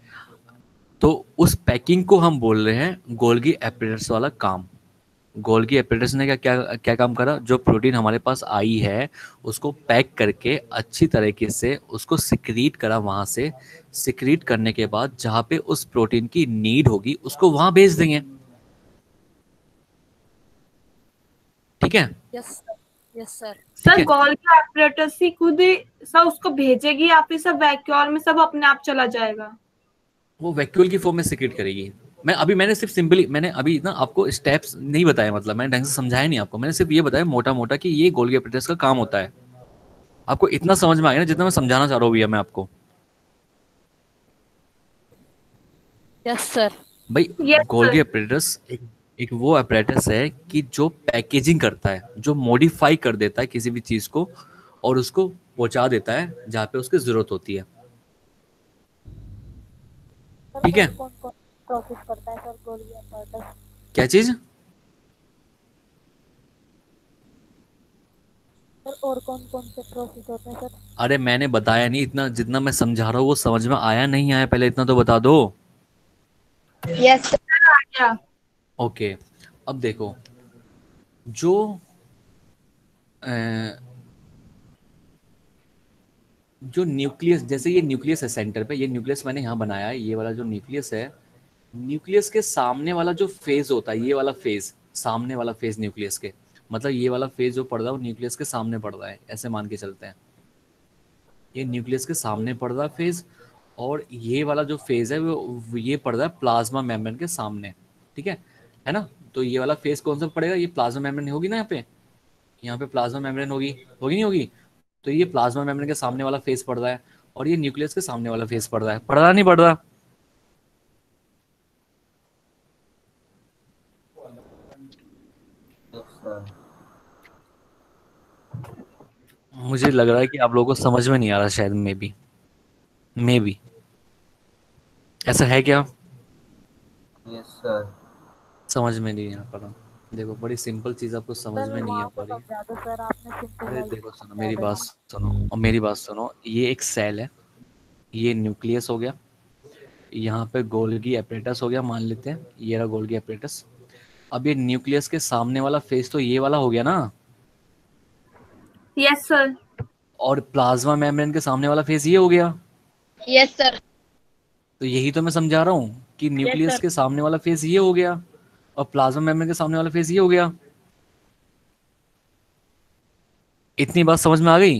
तो उस पैकिंग को हम बोल रहे हैं गोल्गी एपरेटस वाला काम। गोल्गी एपरेटस ने क्या क्या क्या काम करा, जो प्रोटीन हमारे पास आई है उसको पैक करके अच्छी तरीके से उसको सिक्रीट करा, वहां से सिक्रीट करने के बाद जहां पे उस प्रोटीन की नीड होगी उसको वहां भेज देंगे, ठीक है। Yes sir. Yes sir. ठीक सर है, गोल्गी ऑपरेटर्स ही खुद ही सब उसको भेजेगी या फिर सब वैक्यूल में सब अपने आप चला जाएगा? वो वैक्यूल की फॉर्म में सिक्रीट करेगी। मैंने सिर्फ सिंपली मैंने अभी ना आपको स्टेप्स नहीं बताया, मतलब मैंने ढंग से समझाया नहीं आपको, मैंने सिर्फ ये बताया मोटा मोटा कि ये गोल्गी एपरेटस का काम होता है। आपको इतना समझ में आ गया ना जितना मैं समझाना चाह रहा हूँ भैया मैं आपको। Yes sir. भाई यस गोल्गी सर। एपरेटस एक वो अपरेटस है कि जो पैकेजिंग करता है, जो मॉडिफाई कर देता है किसी भी चीज को और उसको पहुंचा देता है जहां पे उसकी जरूरत होती है, सर ठीक है। और कौन कौन प्रोसेस करता है सर गोल्गी एपरेटस? क्या चीज? सर और कौन कौन से प्रोसेस होते हैं सर? अरे मैंने बताया नहीं, इतना जितना मैं समझा रहा हूँ वो समझ में आया नहीं आया पहले इतना तो बता दो। Yes sir. आ गया। ओके, अब देखो जो अ, जो न्यूक्लियस, जैसे ये न्यूक्लियस है सेंटर पे, ये न्यूक्लियस मैंने यहाँ बनाया है, ये वाला जो न्यूक्लियस है, न्यूक्लियस के सामने वाला जो फेज होता है, ये वाला फेज, सामने वाला फेज न्यूक्लियस के, मतलब ये वाला फेज जो पड़ रहा है वो न्यूक्लियस के सामने पड़ रहा है, ऐसे मान के चलते हैं। ये न्यूक्लियस के सामने पड़ रहा है फेज, और ये वाला जो फेज है वो ये पड़ रहा है प्लाज्मा मेम्ब्रेन के सामने, ठीक है ना। तो ये वाला फेज कौन सा पड़ेगा, ये प्लाज्मा मेम्ब्रेन होगी ना, यहाँ पे प्लाज्मा मेम्ब्रेन होगी, होगी नहीं होगी। तो ये प्लाज्मा मेम्ब्रेन के सामने वाला फेज पड़ रहा है और ये न्यूक्लियस के सामने वाला फेज पड़ रहा है, पड़ रहा नहीं पड़ रहा? Yes sir. मुझे लग रहा है कि आप लोगों को समझ में नहीं आ रहा शायद, मे बी ऐसा है क्या? Yes sir. समझ में नहीं आ पा रहा। देखो बड़ी सिंपल चीज आपको समझ सर में नहीं आ वहाँ पा को रही। समझा दो सर, आपने अरे सिंपल देखो सुनो मेरी बात सुनो, और मेरी बात सुनो, ये एक सेल है, ये न्यूक्लियस हो गया, यहाँ पे गोल्गी एपरेटस हो गया, मान लेते हैं ये रहा गोल्गी एपरेटस। अब ये न्यूक्लियस के सामने वाला फेस तो ये वाला हो गया ना, यस सर। और प्लाज्मा मेम्ब्रेन के सामने वाला फेस ये हो गया। Yes sir. तो यही तो मैं समझा रहा हूँ कि न्यूक्लियस के सामने वाला फेस ये हो गया और प्लाज्मा मेम्ब्रेन के सामने वाला फेस ये हो गया। इतनी बात समझ में आ गई?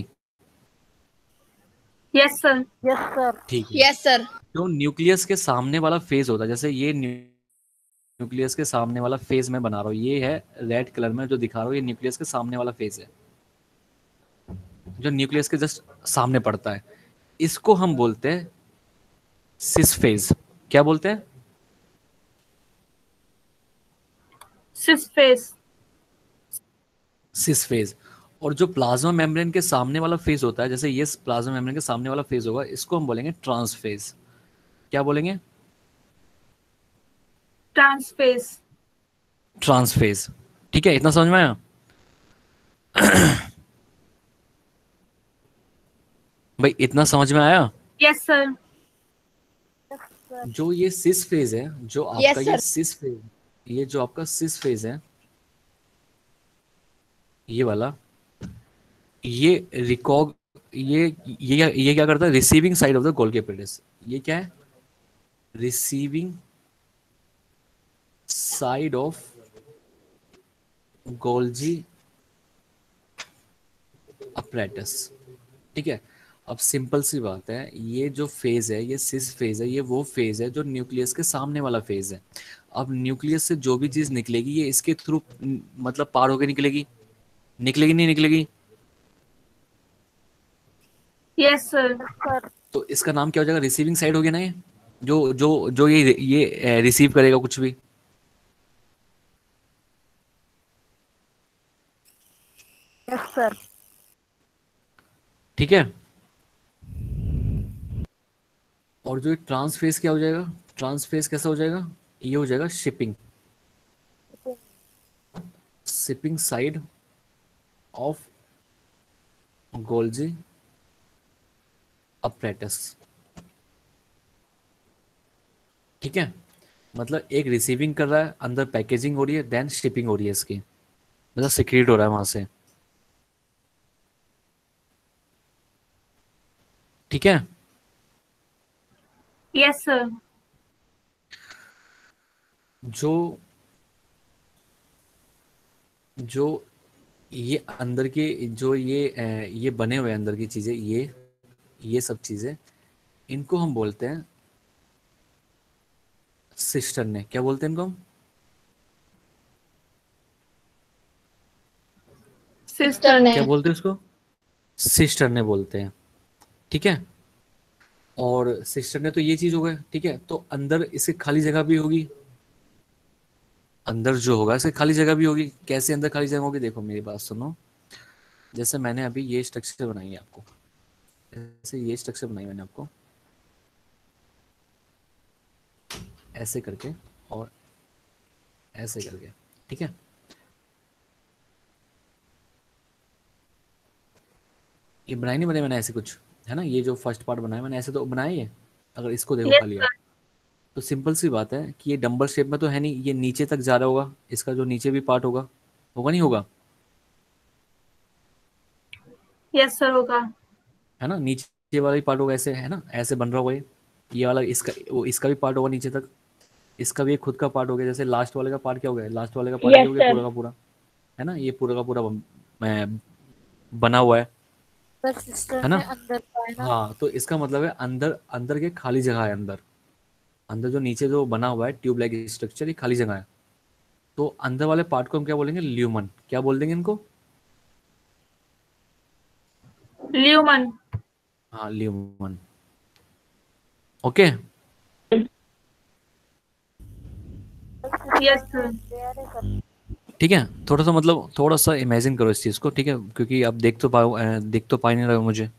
Yes sir. Yes sir. ठीक है। Yes sir. तो न्यूक्लियस के सामने वाला फेज होता है, जैसे ये न्यूक्लियस के सामने वाला फेज मैं बना रहा हूँ, ये है रेड कलर में जो दिखा रहा हूँ, ये न्यूक्लियस के सामने वाला फेज है जो न्यूक्लियस के जस्ट सामने पड़ता है। इसको हम बोलते हैं सिस फेज। क्या बोलते हैं? Cis face. Cis phase. और जो प्लाज्मा मेम्ब्रेन के सामने वाला फेज होता है, जैसे ये प्लाज्मा मेम्ब्रेन के सामने वाला फेज होगा, इसको हम बोलेंगे ट्रांस फेज। क्या बोलेंगे? Trans face. Trans phase. ठीक है, इतना समझ में आया? भाई इतना समझ में आया? Yes sir. जो ये सिस फेज है, जो आपका Yes, ये sir. सिस फेज, ये जो आपका सिस फेज है, ये वाला, ये रिकॉग ये क्या करता है, receiving side of the Golgi apparatus. ये क्या है? Receiving side of Golgi apparatus, ठीक है। अब सिंपल सी बात है, ये जो फेज है, ये सिस फेज है, ये वो फेज है जो न्यूक्लियस के सामने वाला फेज है। अब न्यूक्लियस से जो भी चीज निकलेगी ये इसके थ्रू मतलब पार होकर निकलेगी, निकलेगी नहीं निकलेगी? Yes sir. सर। तो इसका नाम क्या हो जाएगा? रिसीविंग साइड हो गया ना, ये जो जो जो ये रिसीव करेगा कुछ भी। ठीक है। और जो ट्रांसफेस क्या हो जाएगा, ट्रांसफेस कैसा हो जाएगा, ये हो जाएगा shipping, shipping side of Golgi apparatus. ठीक है, मतलब एक रिसीविंग कर रहा है, अंदर पैकेजिंग हो रही है, देन शिपिंग हो रही है इसकी, मतलब सिक्रेट हो रहा है वहां से। ठीक है। Yes sir. जो जो ये अंदर के जो ये बने हुए अंदर की चीजें, ये सब चीजें, इनको हम बोलते हैं सिस्टर्ने। क्या बोलते हैं इनको हम? सिस्टर ने क्या बोलते हैं उसको? सिस्टर्ने बोलते हैं। ठीक है। और सिस्टर्ने तो ये चीज हो गई। ठीक है, तो अंदर इससे खाली जगह भी होगी, अंदर जो होगा इससे खाली जगह भी होगी। कैसे अंदर खाली जगह होगी, देखो मेरी बात सुनो। जैसे मैंने अभी ये स्ट्रक्चर बनाई है आपको, जैसे ये स्ट्रक्चर बनाई मैंने आपको ऐसे करके और ऐसे करके। ठीक है, ये बनाई नहीं बनाई मैंने ऐसे कुछ, है ना? ये जो फर्स्ट पार्ट बनाया मैंने ऐसे तो बनाया ही है। अगर इसको देखो यस खाली आप, सर। तो सिंपल सी बात है कि ये डंबल शेप में तो है नहीं, ये नीचे तक जा रहा होगा, इसका जो नीचे भी पार्ट होगा, होगा नहीं होगा? यस सर होगा। है ना, नीचे वाला भी पार्ट होगा ऐसे, है ना, ऐसे बन रहा होगा ये वाला, इसका वो इसका भी पार्ट होगा नीचे तक, इसका भी एक खुद का पार्ट हो गया। जैसे लास्ट वाले का पार्ट क्या हो गया, लास्ट वाले का पार्ट ये यस हो गया सर। पूरा का पूरा, है ना, ये पूरा का पूरा बना हुआ सर सिस्टर है ने ना? अंदर का है ना। हाँ, तो इसका मतलब है अंदर, अंदर के खाली जगह है, अंदर, अंदर जो नीचे जो बना हुआ है ट्यूब लाइक स्ट्रक्चर, ये खाली जगह है। तो अंदर वाले पार्ट को हम क्या बोलेंगे, ल्यूमन। क्या बोल देंगे इनको? ल्यूमन। हाँ, lumen. Okay. Yes sir. Layer है सर। ठीक है, थोड़ा सा मतलब थोड़ा सा इमेजिन करो इस चीज़ को। ठीक है, क्योंकि आप देख तो पा नहीं रहे हो मुझे,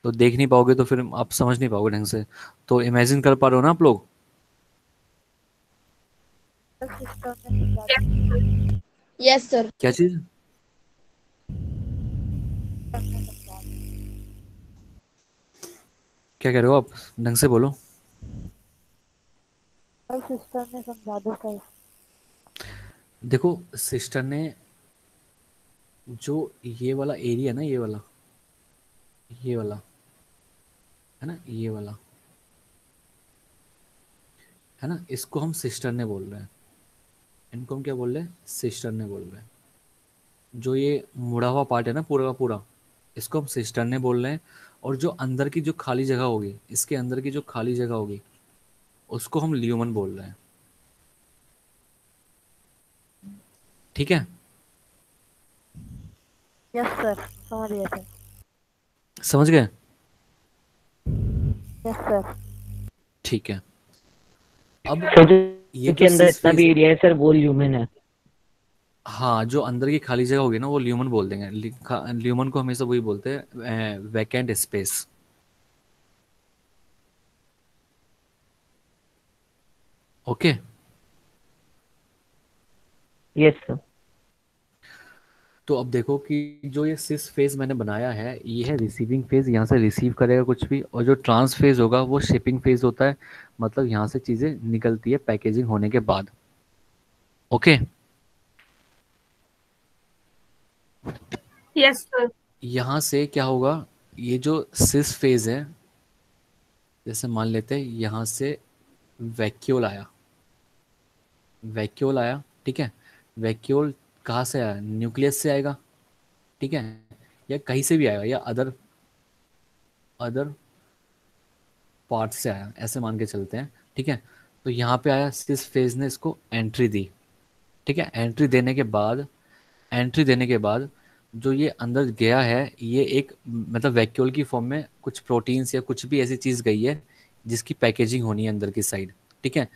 तो देख नहीं पाओगे तो फिर आप समझ नहीं पाओगे ढंग से। तो इमेजिन कर पा रहे हो ना आप लोग? सर सिस्टर ने समझा दिया। Yes sir. क्या चीज़? सिस्टर ने समझा दिया। क्या कह रहे हो आप, ढंग से बोलो। सर सिस्टर ने समझा दो सर। देखो, सिस्टर ने जो ये वाला एरिया ना, ये वाला है ना, ये वाला है ना, इसको हम सिस्टर ने बोल रहे हैं। इनको हम क्या बोल रहे हैं, सिस्टर ने बोल रहे हैं। जो ये मुड़ा हुआ पार्ट है ना पूरा का पूरा, इसको हम सिस्टर ने बोल रहे हैं। और जो अंदर की जो खाली जगह होगी, इसके अंदर की जो खाली जगह होगी, उसको हम ल्यूमन बोल रहे हैं। ठीक है, यस सर समझ गया सर। समझ गए? Yes sir. ठीक है। अब सर ये के जो अंदर सिस इतना फेज, भी एरिया है सर, वो ल्यूमेन है। हाँ, जो अंदर की खाली जगह होगी ना, वो ल्यूमन बोल देंगे। ल्यूमन को हमेशा वही बोलते हैं, vacant space. Okay. Yes sir. तो अब देखो कि जो ये सिस फेज मैंने बनाया है, ये है रिसीविंग फेज, यहाँ से रिसीव करेगा कुछ भी। और जो ट्रांस फेज होगा वो शिपिंग फेज होता है, मतलब यहाँ से चीज़ें निकलती है पैकेजिंग होने के बाद। ओके। Yes sir. यहाँ से क्या होगा, ये जो सिस फेज है, जैसे मान लेते हैं यहाँ से वैक्यूल आया, वैक्यूल आया। ठीक है, वैक्यूल कहाँ से आया, न्यूक्लियस से आएगा। ठीक है, या कहीं से भी आएगा, या अदर अदर पार्ट से आया, ऐसे मान के चलते हैं। ठीक है, तो यहाँ पे आया, सिस फेज ने इसको एंट्री दी। ठीक है, एंट्री देने के बाद जो ये अंदर गया है, ये एक मतलब वैक्यूल की फॉर्म में कुछ प्रोटीन्स या कुछ भी ऐसी चीज़ गई है जिसकी पैकेजिंग होनी है अंदर की साइड। ठीक है,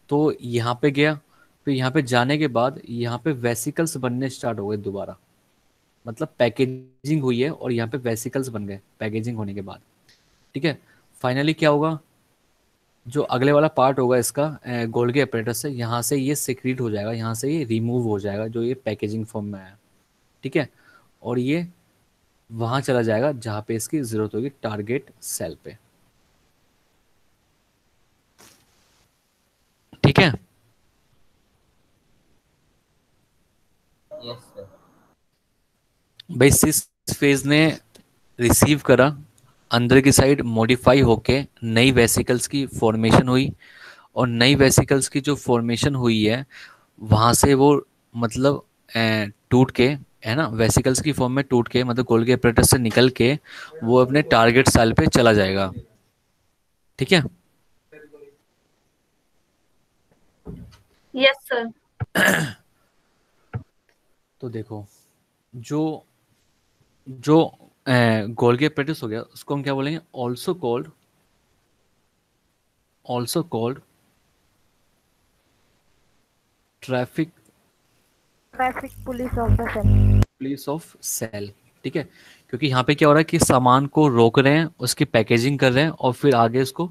तो यहाँ पे गया, फिर यहाँ पे जाने के बाद यहाँ पे वेसिकल्स बनने स्टार्ट हो गए दोबारा, मतलब पैकेजिंग हुई है और यहाँ पे वेसिकल्स बन गए पैकेजिंग होने के बाद। ठीक है, फाइनली क्या होगा, जो अगले वाला पार्ट होगा इसका गोल्गी apparatus से, यहाँ से ये सिक्रीट हो जाएगा, यहाँ से ये रिमूव हो जाएगा जो ये पैकेजिंग फॉर्म में आया। ठीक है, और ये वहाँ चला जाएगा जहाँ पे इसकी ज़रूरत होगी, टारगेट सेल पे। ठीक है, यस सर। भाई सिस फेज ने रिसीव करा, अंदर की साइड मॉडिफाई होके नई वेसिकल्स की फॉर्मेशन हुई, और नई वेसिकल्स की जो फॉर्मेशन हुई है वहाँ से वो मतलब टूट के, है ना, वेसिकल्स की फॉर्म में टूट के, मतलब गोल्गी apparatus से निकल के वो अपने टारगेट सेल पे चला जाएगा। ठीक है, यस सर। तो देखो, जो जो गोल्गी apparatus हो गया उसको हम क्या बोलेंगे, also called traffic traffic police of cell. ठीक है, क्योंकि यहाँ पे क्या हो रहा है कि सामान को रोक रहे हैं, उसकी पैकेजिंग कर रहे हैं और फिर आगे उसको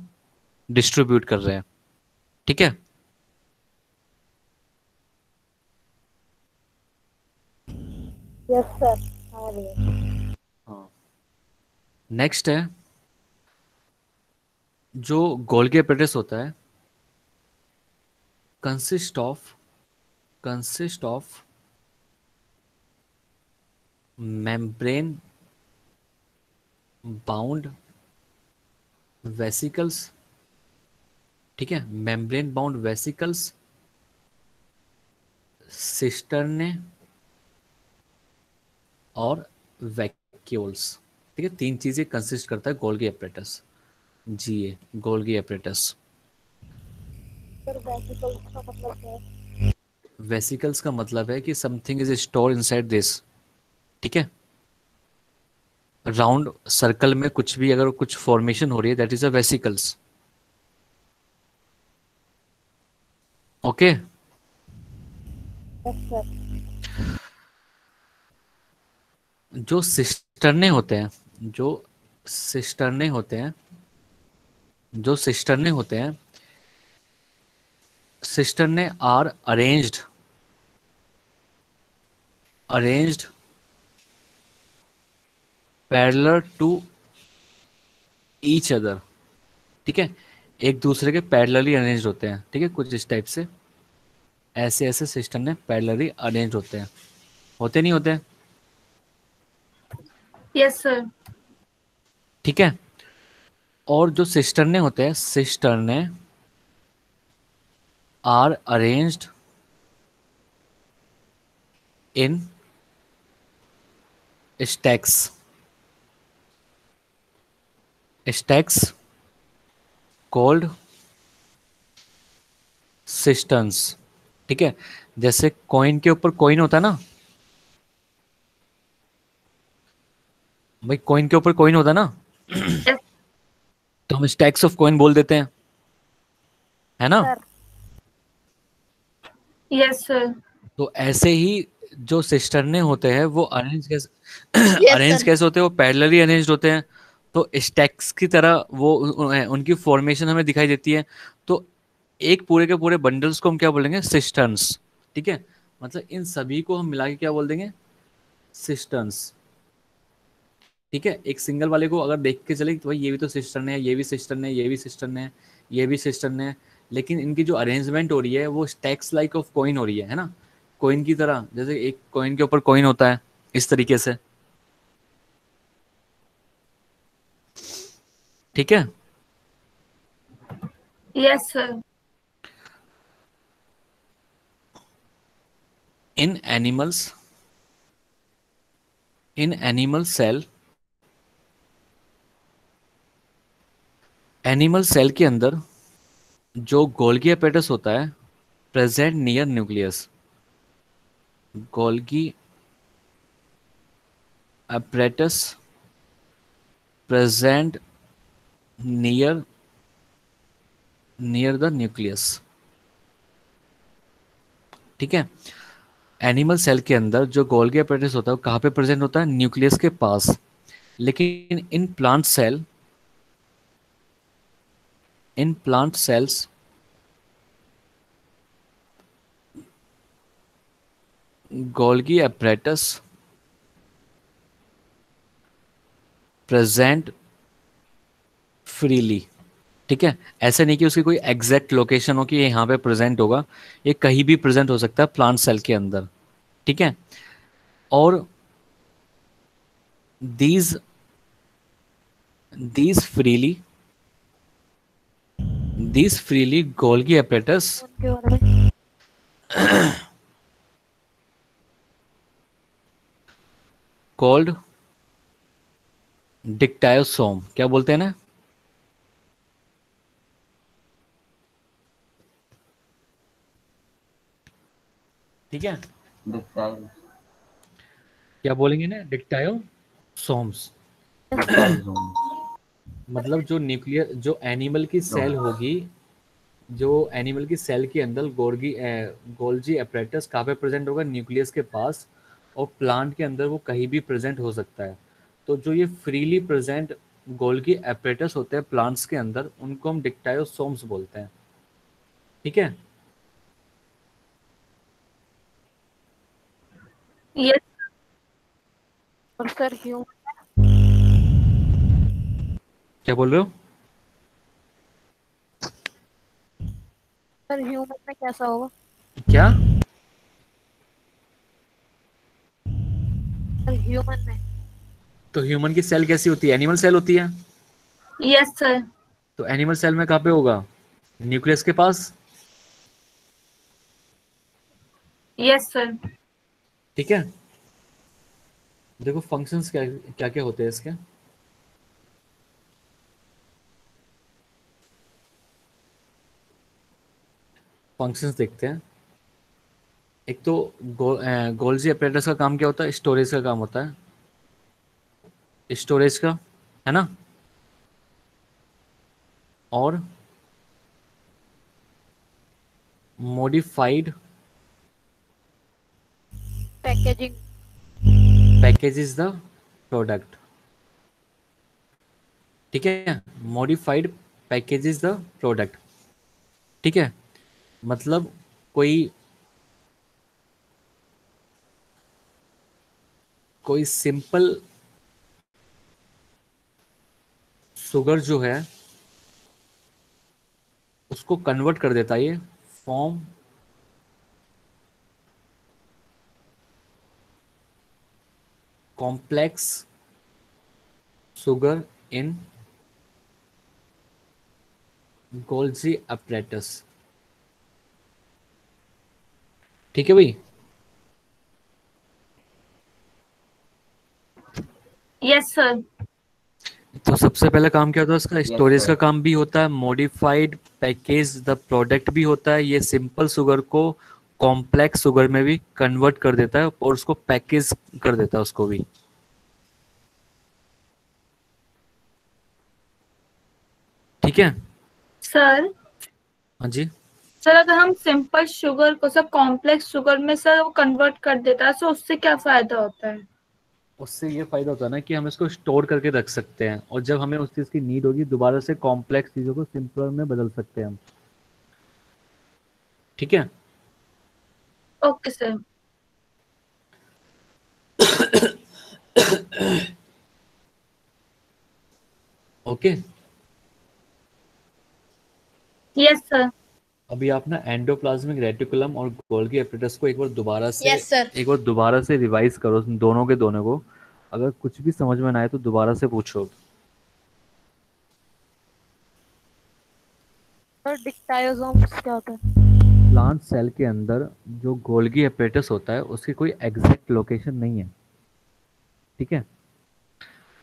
डिस्ट्रीब्यूट कर रहे हैं। ठीक है, यस सर आ रही है। हाँ, नेक्स्ट है जो गोल्गी apparatus होता है, consist of membrane bound vesicles. ठीक है, मेम्ब्रेन बाउंड वेसिकल्स, सिस्टर्ने और वैक्यूल्स। ठीक है, तीन चीजें कंसिस्ट करता है गोल्गी apparatus। जी, गोल्गी apparatus। सर वेसिकल्स का मतलब क्या है? वेसिकल्स का मतलब है कि something is store inside this. ठीक है, राउंड सर्कल में कुछ भी अगर कुछ फॉर्मेशन हो रही है that is a vesicles. Okay, yes sir. जो सिस्टर्ने होते हैं, जो सिस्टर्ने होते हैं, जो सिस्टर्ने होते हैं, cisternae are arranged parallel to each other. ठीक है, एक दूसरे के पैरेलली अरेंज होते हैं। ठीक है, कुछ इस टाइप से ऐसे ऐसे सिस्टम में पैरेलली अरेंज होते हैं, होते नहीं होते? Yes sir. ठीक है, और जो सिस्टर्ने होते हैं, cisternae are arranged in stacks, stacks called cisterns. ठीक है, जैसे कॉइन के ऊपर कॉइन होता है ना भाई, कॉइन के ऊपर कॉइन होता है ना, यस। तो हम स्टैक्स ऑफ कॉइन बोल देते हैं, है ना? Sir yes sir. तो ऐसे ही जो सिस्टर्ने होते हैं वो अरेंज कैसे Yes, अरेंज sir. कैसे होते हैं, वो पैरेलली अरेंज्ड होते हैं। तो स्टैक्स की तरह वो उनकी फॉर्मेशन हमें दिखाई देती है। तो एक पूरे के पूरे बंडल्स को हम क्या बोलेंगे, सिस्टर्न्स। ठीक है, मतलब इन सभी को हम मिला के क्या बोल देंगे, सिस्टर्न्स। ठीक है, एक सिंगल वाले को अगर देख के चले तो भाई ये भी तो सिस्टर्न है, ये भी सिस्टर्न है, ये भी सिस्टर्न है, ये भी सिस्टर्न है, लेकिन इनकी जो अरेंजमेंट हो रही है वो स्टैक्स लाइक ऑफ कॉइन हो रही है ना, कॉइन की तरह, जैसे एक कॉइन के ऊपर कॉइन होता है इस तरीके से। ठीक है, yes sir. In animals, in animal cell, animal cell के अंदर जो गोल्गी apparatus होता है present near nucleus, Golgi apparatus present near the nucleus. ठीक है, एनिमल सेल के अंदर जो गोल्गी एपरेटस होता है वो कहाँ पे प्रेजेंट होता है? न्यूक्लियस के पास। लेकिन in plant cells Golgi apparatus present freely. ठीक है, ऐसा नहीं कि उसकी कोई एग्जैक्ट लोकेशन हो कि ये यहाँ पे प्रेजेंट होगा, ये कहीं भी प्रेजेंट हो सकता है प्लांट सेल के अंदर। ठीक है, और these these freely Golgi apparatus उनके बारे में called dictyosome, क्या बोलते हैं ना? ठीक है, डिक्टाइल क्या बोलेंगे ना? डिक्टायोसोम्स। डिक्टाइल मतलब जो एनिमल की सेल होगी, जो एनिमल की सेल के अंदर गोल्जी एपरेटस कहाँ पे प्रेजेंट होगा? न्यूक्लियस के पास। और प्लांट के अंदर वो कहीं भी प्रेजेंट हो सकता है। तो जो ये फ्रीली प्रेजेंट गोल्गी एपरेटस होते हैं प्लांट्स के अंदर, उनको हम डिक्टायोसोम्स बोलते हैं। ठीक है, यस और सर ह्यूमन क्या बोल रहे हो? में कैसा होगा? क्या? सर ह्यूमन में तो ह्यूमन की सेल कैसी होती है? एनिमल सेल होती है। Yes sir. तो एनिमल सेल में कहाँ पे होगा? न्यूक्लियस के पास। Yes sir. ठीक है, देखो फंक्शंस क्या क्या क्या होते हैं इसके। फंक्शंस देखते हैं। एक तो गोल्जी एपरेटस का काम क्या होता है? स्टोरेज का काम होता है, स्टोरेज का, है ना? और modified packaging packages the product. ठीक है, मॉडिफाइड पैकेजेस द प्रोडक्ट। ठीक है, मतलब कोई कोई सिंपल शुगर जो है उसको कन्वर्ट कर देता है ये फॉर्म कॉम्प्लेक्स सुगर इन गोल्जी एपरेटस। ठीक है भाई, यस सर। तो सबसे पहला काम क्या होता है उसका? स्टोरेज का sir. काम भी होता है, मॉडिफाइड पैकेज द प्रोडक्ट भी होता है, ये सिंपल शुगर को कॉम्प्लेक्स शुगर में भी कन्वर्ट कर देता है और उसको पैकेज कर देता है उसको भी। ठीक है, सर हाँ जी। सर अगर हम सिंपल शुगर को सर कॉम्प्लेक्स शुगर में सर वो कन्वर्ट कर देता है, तो उससे क्या फायदा होता है? उससे ये फायदा होता है ना कि हम इसको स्टोर करके रख सकते हैं, और जब हमें उस चीज़ की नीड होगी दोबारा से कॉम्प्लेक्स चीज़ों को सिंपल में बदल सकते हैं हम। ठीक है, okay sir. Okay. Yes sir. अभी आप ना एंडोप्लाज्मिक रेटिकुलम और गोल्गी एपरेटस को एक बार Yes, sir. दोबारा से रिवाइज करो, दोनों के दोनों को। अगर कुछ भी समझ में ना आए तो दोबारा से पूछो। सर डिक्टायोसोम्स क्या होता है? प्लांट सेल के अंदर जो गोल्गी एपरेटस होता है उसकी कोई एग्जैक्ट लोकेशन नहीं है। ठीक है,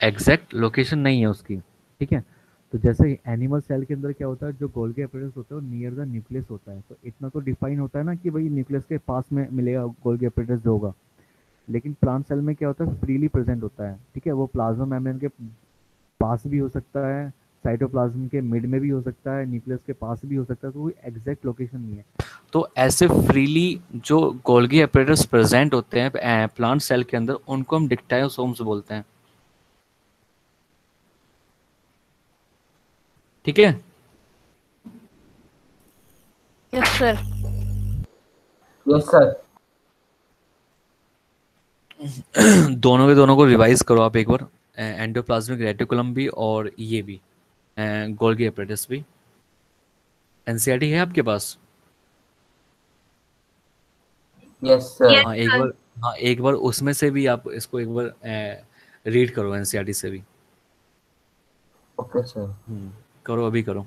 एग्जैक्ट लोकेशन नहीं है उसकी। ठीक है, तो जैसे एनिमल सेल के अंदर क्या होता है, जो गोल्गी एपरेटस होता है वो नियर द न्यूक्लियस होता है, तो इतना तो डिफाइन होता है ना कि भाई न्यूक्लियस के पास में मिलेगा गोल्गी एपरेटस जो होगा। लेकिन प्लांट सेल में क्या होता है? फ्रीली प्रेजेंट होता है। ठीक है, वो प्लाज्मा मेम्ब्रेन के पास भी हो सकता है, साइटोप्लाज्म के मिड में भी हो सकता है, न्यूक्लियस के पास भी हो सकता है, तो कोई एग्जैक्ट लोकेशन नहीं है। तो ऐसे फ्रीली जो गोल्गी एपरेटस प्रेजेंट होते हैं प्लांट सेल के अंदर, उनको हम डिक्टायोसोम्स बोलते हैं। ठीक है। Yes sir. Yes sir. दोनों के दोनों को रिवाइज करो आप एक बार, एंडोप्लाज्मिक रेटिकुलम भी और ये भी गोल्गी एपरेटस भी। एनसीईआरटी है आपके पास? Yes sir. यस हाँ एक सर। बार, हाँ एक बार उसमें से भी आप इसको एक बार रीड करो, एनसीईआरटी से भी। Okay sir. करो, अभी करो।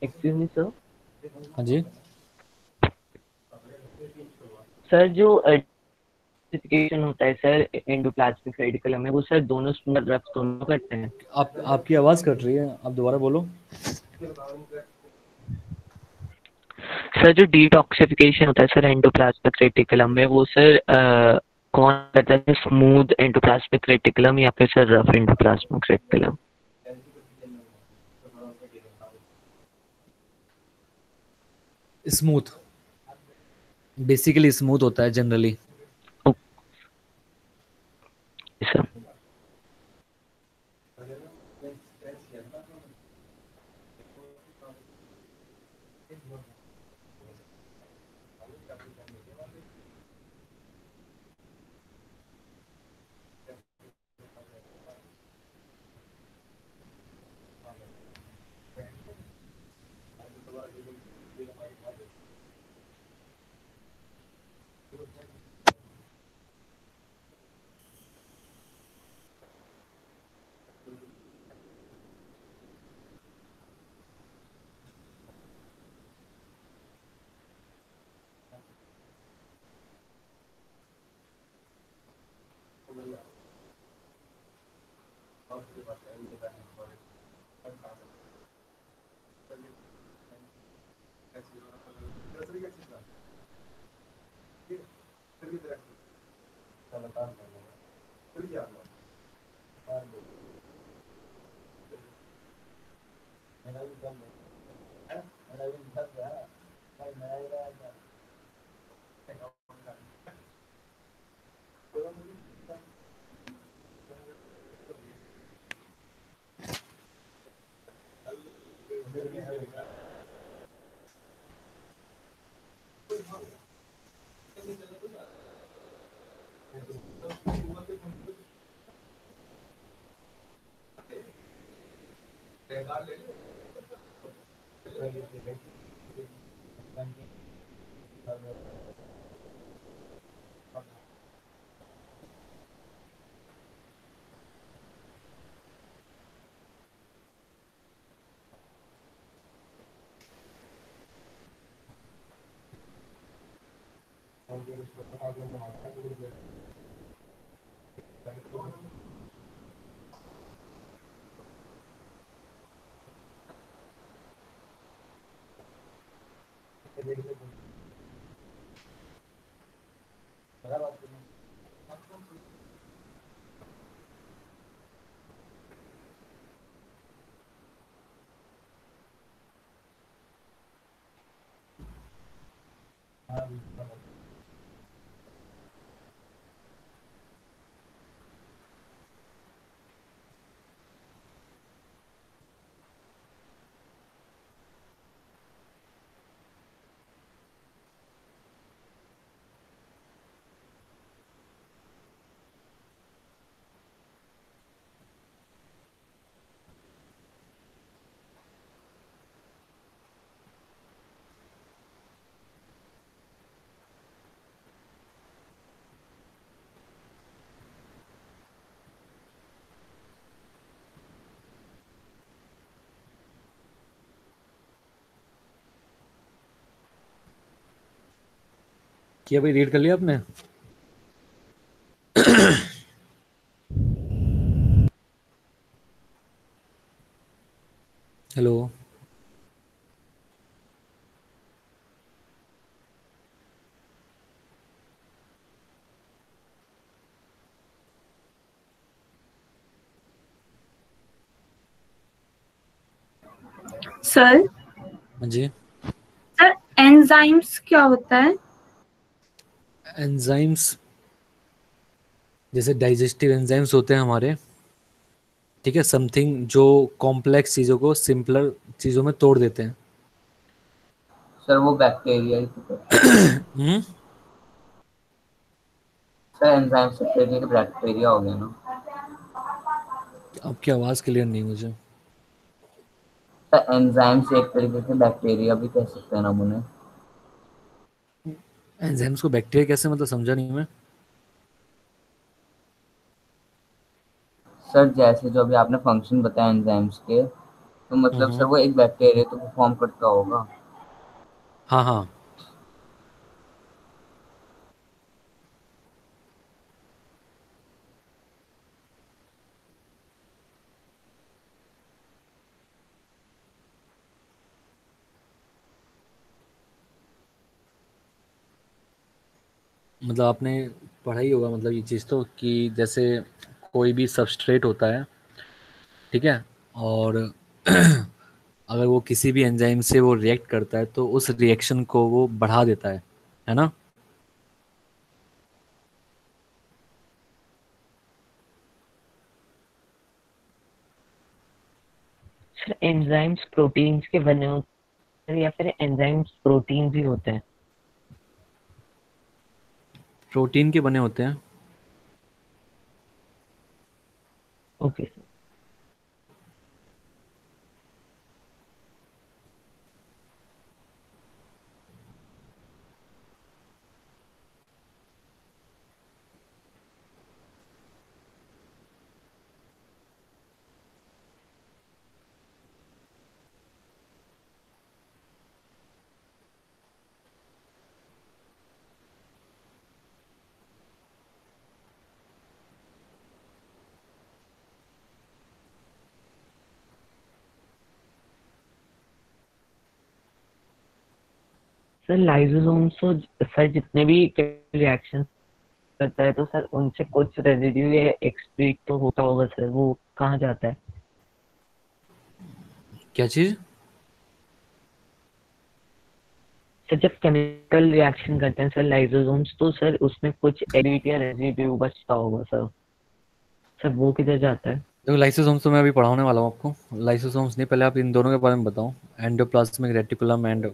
Excuse me sir. हाँ जी। सर जो आइडेंटिफिकेशन होता है सर एंडोप्लाज्मिक रेटिकुलम में, वो सर दोनों रफ दोनों करते हैं। आपकी आवाज़ कट रही है, आप दोबारा बोलो। सर जो डिटॉक्सिफिकेशन होता है सर एंडोप्लाज्मिक रेटिकुलम में, वो सर कौन करता है, स्मूथ एंडोप्लाज्मिक रेटिकुलम या फिर sir rough endoplasmic reticulum? Smooth, basically smooth होता है जनरली। सर क्या भाई, रीड कर लिया आपने? हेलो। सर हाँ जी। सर एंजाइम्स क्या होता है? एंजाइम्स जैसे डाइजेस्टिव एंजाइम्स होते हैं हमारे, ठीक है, समथिंग जो कॉम्प्लेक्स चीज़ों को सिंपलर चीज़ों में तोड़ देते हैं। सर वो बैक्टीरिया ही तो कहते हैं। हम्म। सर एंजाइम से पहले बैक्टीरिया हो गया ना। आपकी आवाज़ क्लियर नहीं मुझे। सर एंजाइम से एक तरीके से बैक्टीरिया भी कह सकते हैं ना हम उन्हें। एंजाइम्स को बैक्टीरिया कैसे, मतलब समझा नहीं मैं। सर जैसे जो अभी आपने फंक्शन बताया एंजाइम्स के, तो मतलब सर हम्म। वो एक बैक्टीरिया तो परफॉर्म करता होगा। हाँ हाँ। मतलब आपने पढ़ा ही होगा, मतलब ये चीज़ तो, कि जैसे कोई भी सबस्ट्रेट होता है, ठीक है, और अगर वो किसी भी एंजाइम से वो रिएक्ट करता है तो उस रिएक्शन को वो बढ़ा देता है ना। सर एंजाइम्स प्रोटीन्स के बने होते हैं या फिर एंजाइम्स प्रोटीन्स ही होते हैं? प्रोटीन के बने होते हैं। Okay sir. सर लाइसोसोम्स तो सर जितने भी रिएक्शन करता है तो सर उनसे कुछ रेजिड्यू या एक्सक्रीट तो होता होगा सर, वो कहाँ जाता है? क्या चीज़? सर जब केमिकल रिएक्शन करते हैं सर लाइसोसोम्स, तो सर उसमें कुछ एडिट या रेजिड्यू बचता होगा सर, सर वो किधर जाता है? देखो, लाइसोसोम्स तो मैं अभी पढ़ाने वाला हूँ आपको। लाइसोसोम्स नहीं, पहले आप इन दोनों के बारे में बताओ, एंडोप्लाज्मिक रेटिकुलम एंड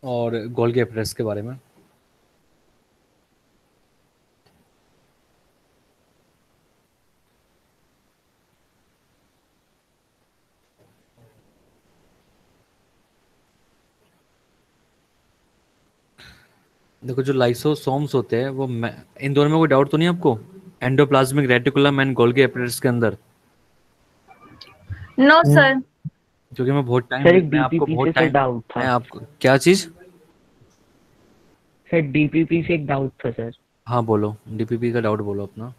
और गोल्गी एपैरेटस के बारे में। देखो, जो लाइसोसोम्स होते हैं वो इन दोनों में कोई डाउट तो नहीं आपको, endoplasmic reticulum and Golgi apparatus के अंदर? No sir. क्योंकि मैं बहुत टाइम सर एक मैं आपको डीपीपी से बहुत सर टाइम डाउट मैं था। आपको क्या चीज़? सर डीपीपी से एक डाउट था सर। हाँ बोलो, डीपीपी का डाउट बोलो अपना।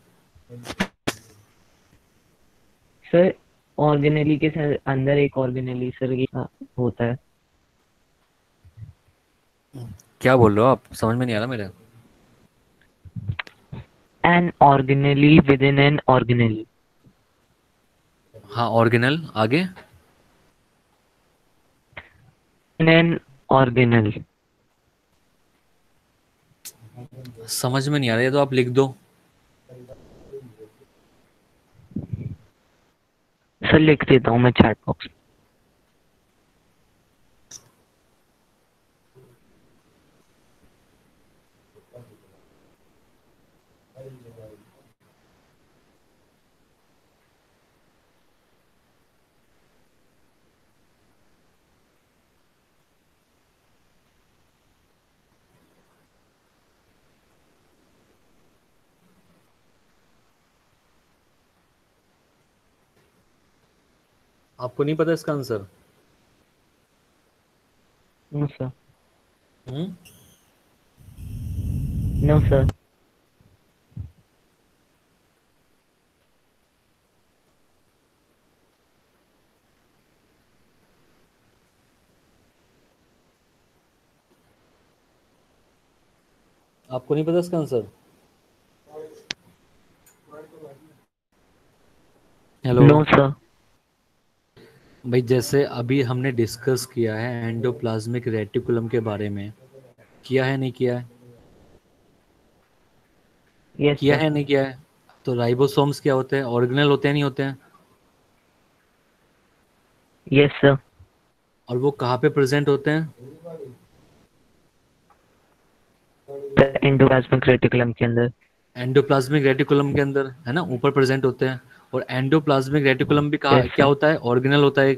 सर ऑर्गेनेली के सर अंदर एक ऑर्गेनेली सर ये होता है। क्या बोल रहे हो आप, समझ में नहीं आ रहा मेरे। An organelle within an organelle. हाँ, ऑर्गेनल आगे। In an organelle. समझ में नहीं आ रहा है तो आप लिख दो। सर लिख देता हूँ मैं चैट बॉक्स में। आपको नहीं पता इसका answer? No sir. Hmm, no sir. आपको नहीं पता इसका आंसर? Hello no sir. भाई, जैसे अभी हमने डिस्कस किया है एंडोप्लाज्मिक रेटिकुलम के बारे में, किया है नहीं किया है? यस किया सर। है नहीं किया है? तो राइबोसोम्स क्या होते हैं? ऑर्गेनल होते हैं नहीं होते हैं? Yes sir. और वो कहाँ पे प्रेजेंट होते हैं? एंडोप्लाज्मिक रेटिकुलम के अंदर। एंडोप्लाज्मिक रेटिकुलम के अंदर, है ना, ऊपर प्रेजेंट होते हैं। और एंडोप्लाज्मिक रेटिकुलम भी कहा यस क्या सर। होता है? ऑर्गेनल होता है।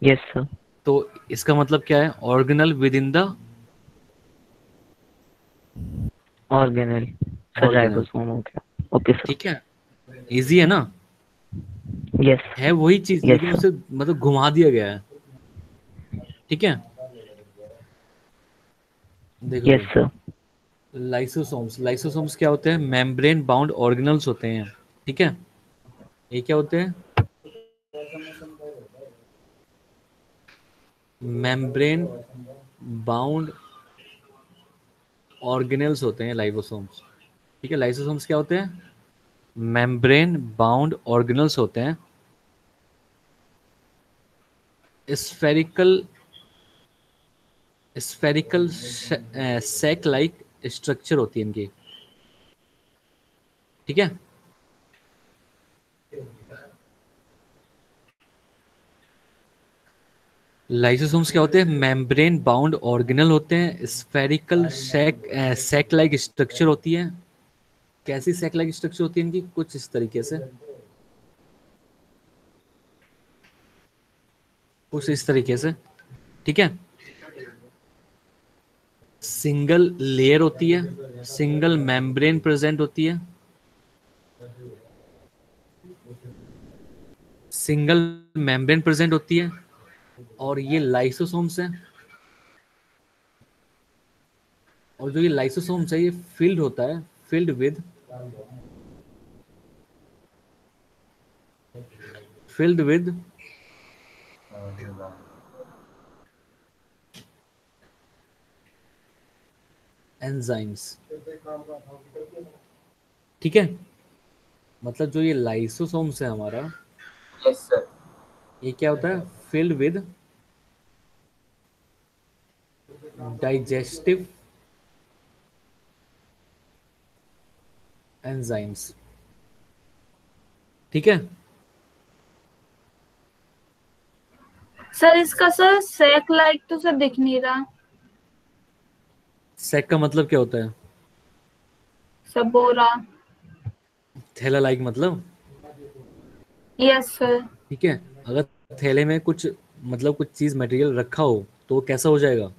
Yes sir. तो इसका मतलब क्या है? Organelle with in the organelle. Sir organelle. Ribosome हो गया। Okay sir. ठीक है, इजी है ना? यस। है वही चीज, यस लेकिन सर। उसे मतलब घुमा दिया गया है। ठीक है, देखो यस भाई, सर। लाइसोसोम्स, लाइसोसोम्स क्या होते हैं? मेम्ब्रेन बाउंड ऑर्गेनल्स होते हैं। ठीक है, ये क्या होते हैं? मेम्ब्रेन बाउंड ऑर्गेनल्स होते हैं लाइसोसोम्स। ठीक है, लाइसोसोम्स क्या होते हैं? मेम्ब्रेन बाउंड ऑर्गेनल्स होते हैं। Spherical spherical sac like structure होती है इनकी। ठीक है, लाइसोसोम्स क्या होते हैं? मेम्ब्रेन बाउंड ऑर्गेनल होते हैं। स्फेरिकल सैक लाइक स्ट्रक्चर होती है। कैसी सैक लाइक स्ट्रक्चर होती है इनकी? कुछ इस तरीके से, कुछ इस तरीके से। ठीक है, सिंगल लेयर होती है, सिंगल मेम्ब्रेन प्रेजेंट होती है, सिंगल मेम्ब्रेन प्रेजेंट होती है। और ये लाइसोसोम्स है। और जो ये लाइसोसोम्स है, ये फिल्ड होता है, filled with filled with enzymes. ठीक है, मतलब जो ये लाइसोसोम्स है हमारा, यस सर। ये क्या होता है? Filled with digestive enzymes. ठीक है, सर इसका सर सेक लाइक तो सर दिख नहीं रहा। सेक का मतलब क्या होता है? सर बोरा। थैला लाइक मतलब। Yes sir. ठीक है, अगर थैले में कुछ मतलब कुछ चीज मटेरियल रखा हो तो वो कैसा हो जाएगा?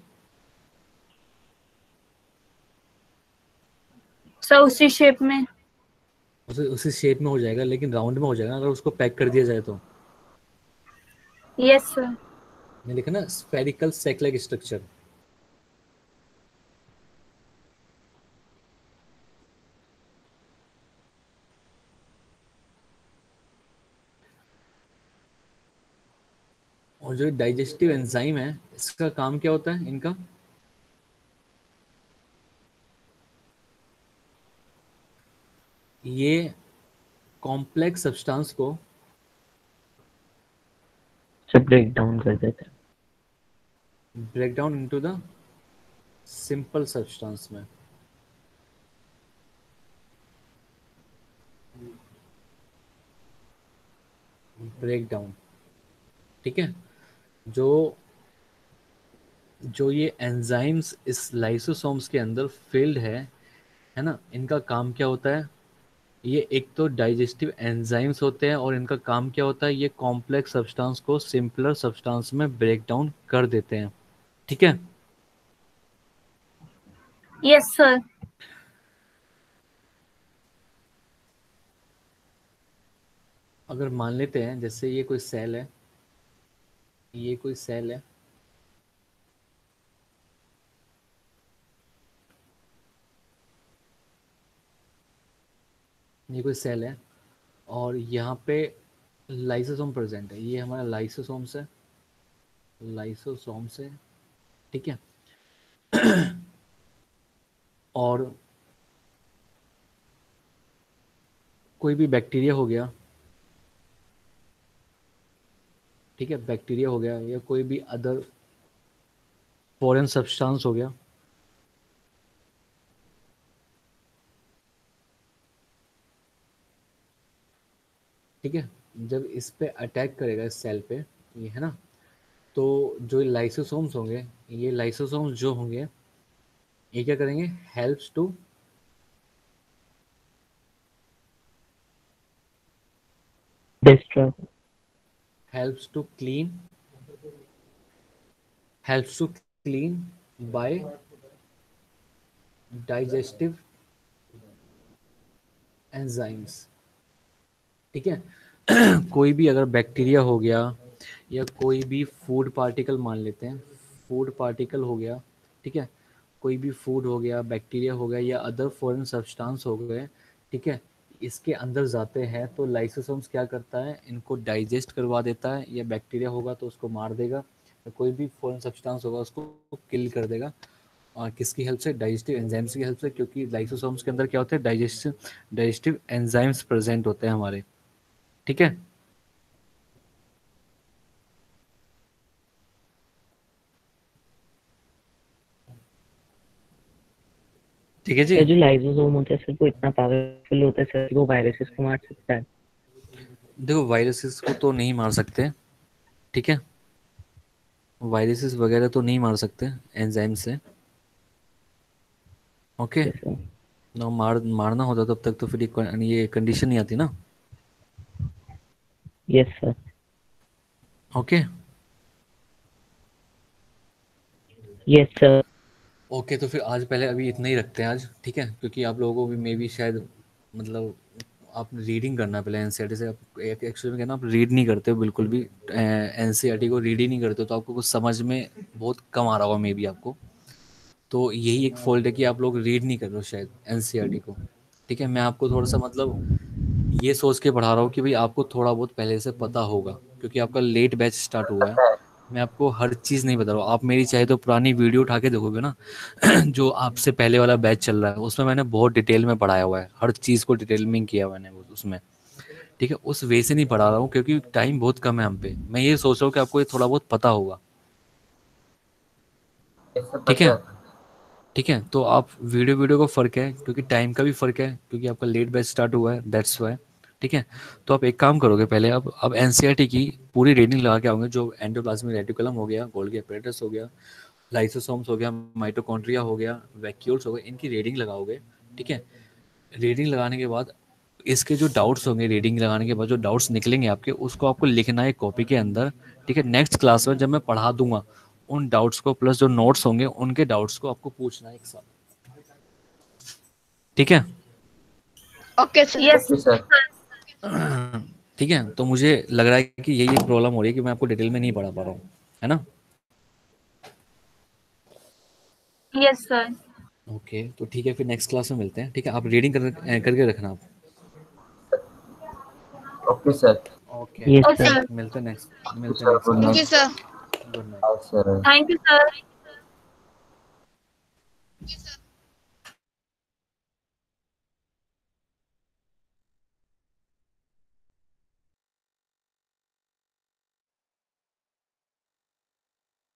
सर उसी शेप में। उसी शेप में हो जाएगा, लेकिन राउंड में हो जाएगा अगर उसको पैक कर दिया जाए तो। Yes sir. मैंने लिखा ना, स्फेरिकल सेक लाइक स्ट्रक्चर। और जो डाइजेस्टिव एंजाइम है, इसका काम क्या होता है इनका? ये कॉम्प्लेक्स सब्सटेंस को सर ब्रेक डाउन कर देते हैं। Break down into the simple substance में ब्रेक डाउन, ठीक है। जो जो ये एंजाइम्स इस लाइसोसोम्स के अंदर फील्ड है ना, इनका काम क्या होता है? ये एक तो डाइजेस्टिव एंजाइम्स होते हैं और इनका काम क्या होता है? ये कॉम्प्लेक्स सब्सटेंस को सिंपलर सब्सटेंस में ब्रेक डाउन कर देते हैं, ठीक है। Yes sir. अगर मान लेते हैं जैसे ये कोई सेल है, ये कोई सेल है, ये कोई सेल है और यहाँ पे लाइसोसोम प्रेजेंट है। ये हमारा लाइसोसोम्स है, लाइसोसोम्स है, ठीक है। और कोई भी बैक्टीरिया हो गया, ठीक है, बैक्टीरिया हो गया या कोई भी अदर फॉरेन सब्सटेंस हो गया, ठीक है। जब इस पे अटैक करेगा इस सेल पे, ये है ना, तो जो लाइसोसोम्स होंगे, ये लाइसोसोम्स जो होंगे ये क्या करेंगे? Helps to destroy, helps to clean by digestive enzymes, ठीक है। कोई भी अगर बैक्टीरिया हो गया या कोई भी फूड पार्टिकल, मान लेते हैं फूड पार्टिकल हो गया, ठीक है, कोई भी फूड हो गया, बैक्टीरिया हो गया या अदर फॉरेन सब्सटेंस हो गए, ठीक है, इसके अंदर जाते हैं तो लाइसोसोम्स क्या करता है? इनको डाइजेस्ट करवा देता है। या बैक्टीरिया होगा तो उसको मार देगा, या कोई भी फॉरेन सब्सटेंस होगा उसको किल कर देगा। और किसकी हेल्प से? डाइजेस्टिव एंजाइम्स की हेल्प से, क्योंकि लाइसोसोम्स के अंदर क्या होते हैं? डाइजेस्टिव एंजाइम्स प्रेजेंट होते हैं हमारे, ठीक है। ठीक है जी। सर जो लाइसोसोम होता है सर वो इतना पावरफुल होता है सर, वो वायरसेस को मार सकता है? देखो वायरसेस को तो नहीं मार सकते, ठीक है, वायरसेस वगैरह तो नहीं मार सकते एंजाइम से, ओके। Yes sir. ना मारना होता तब तक तो फिर ये कंडीशन नहीं आती ना, yes sir. Okay. Yes sir. Okay तो फिर आज पहले अभी इतना ही रखते हैं आज, ठीक है, क्योंकि आप लोगों को भी मे भी शायद मतलब आप रीडिंग करना पहले एनसीईआरटी से। आप एक्चुअली में कहना आप रीड नहीं करते हो बिल्कुल भी, एनसीईआरटी को रीड ही नहीं करते हो, तो आपको कुछ समझ में बहुत कम आ रहा होगा मे बी आपको। तो यही एक फॉल्ट है कि आप लोग रीड नहीं कर रहे हो शायद एनसीईआरटी को, ठीक है। मैं आपको थोड़ा सा मतलब ये सोच के पढ़ा रहा हूँ कि भाई आपको थोड़ा बहुत पहले से पता होगा, क्योंकि आपका लेट बैच स्टार्ट हुआ है। मैं आपको हर चीज़ नहीं बता रहा हूँ। आप मेरी चाहे तो पुरानी वीडियो उठा के देखोगे ना, जो आपसे पहले वाला बैच चल रहा है उसमें मैंने बहुत डिटेल में पढ़ाया हुआ है, हर चीज़ को डिटेल में किया मैंने उसमें, ठीक है। उस वे से नहीं पढ़ा रहा हूँ क्योंकि टाइम बहुत कम है हम पे। मैं ये सोच रहा हूँ कि आपको ये थोड़ा बहुत पता होगा, ठीक है, ठीक है। तो आप वीडियो का फ़र्क है क्योंकि टाइम का भी फ़र्क है, क्योंकि आपका लेट बैच स्टार्ट हुआ है, दैट्स वाई, ठीक है। तो आप एक काम करोगे पहले, अब एनसीईआरटी की पूरी रीडिंग लगा के आओगे, जो एंडोप्लाज्मिक रेटिकुलम हो गया, गोल्गी apparatus हो गया, लाइसोसोम्स हो गया, माइटोकॉन्ड्रिया हो गया, वैक्यूल्स हो गए, इनकी रीडिंग लगाओगे, ठीक है। रीडिंग लगाने के बाद इसके जो डाउट्स होंगे, रीडिंग लगाने के बाद जो डाउट्स निकलेंगे आपके, उसको आपको लिखना है कॉपी के अंदर, ठीक है। नेक्स्ट क्लास में जब मैं पढ़ा दूंगा उन डाउट्स को प्लस जो नोट्स होंगे उनके डाउट्स को आपको पूछना है एक साथ, ठीक है। Okay sir. Yes sir. ठीक है, तो मुझे लग रहा है कि यही प्रॉब्लम हो रही है कि मैं आपको डिटेल में नहीं पढ़ा पा रहा हूँ, है ना। Yes sir. ओके तो ठीक है, फिर नेक्स्ट क्लास में मिलते हैं, ठीक है। आप रीडिंग करके रखना आप। Okay sir. Okay yes okay sir. Sir. मिलते हैं next good thank you night sir. Good night. Sir. Thank you sir. Sir.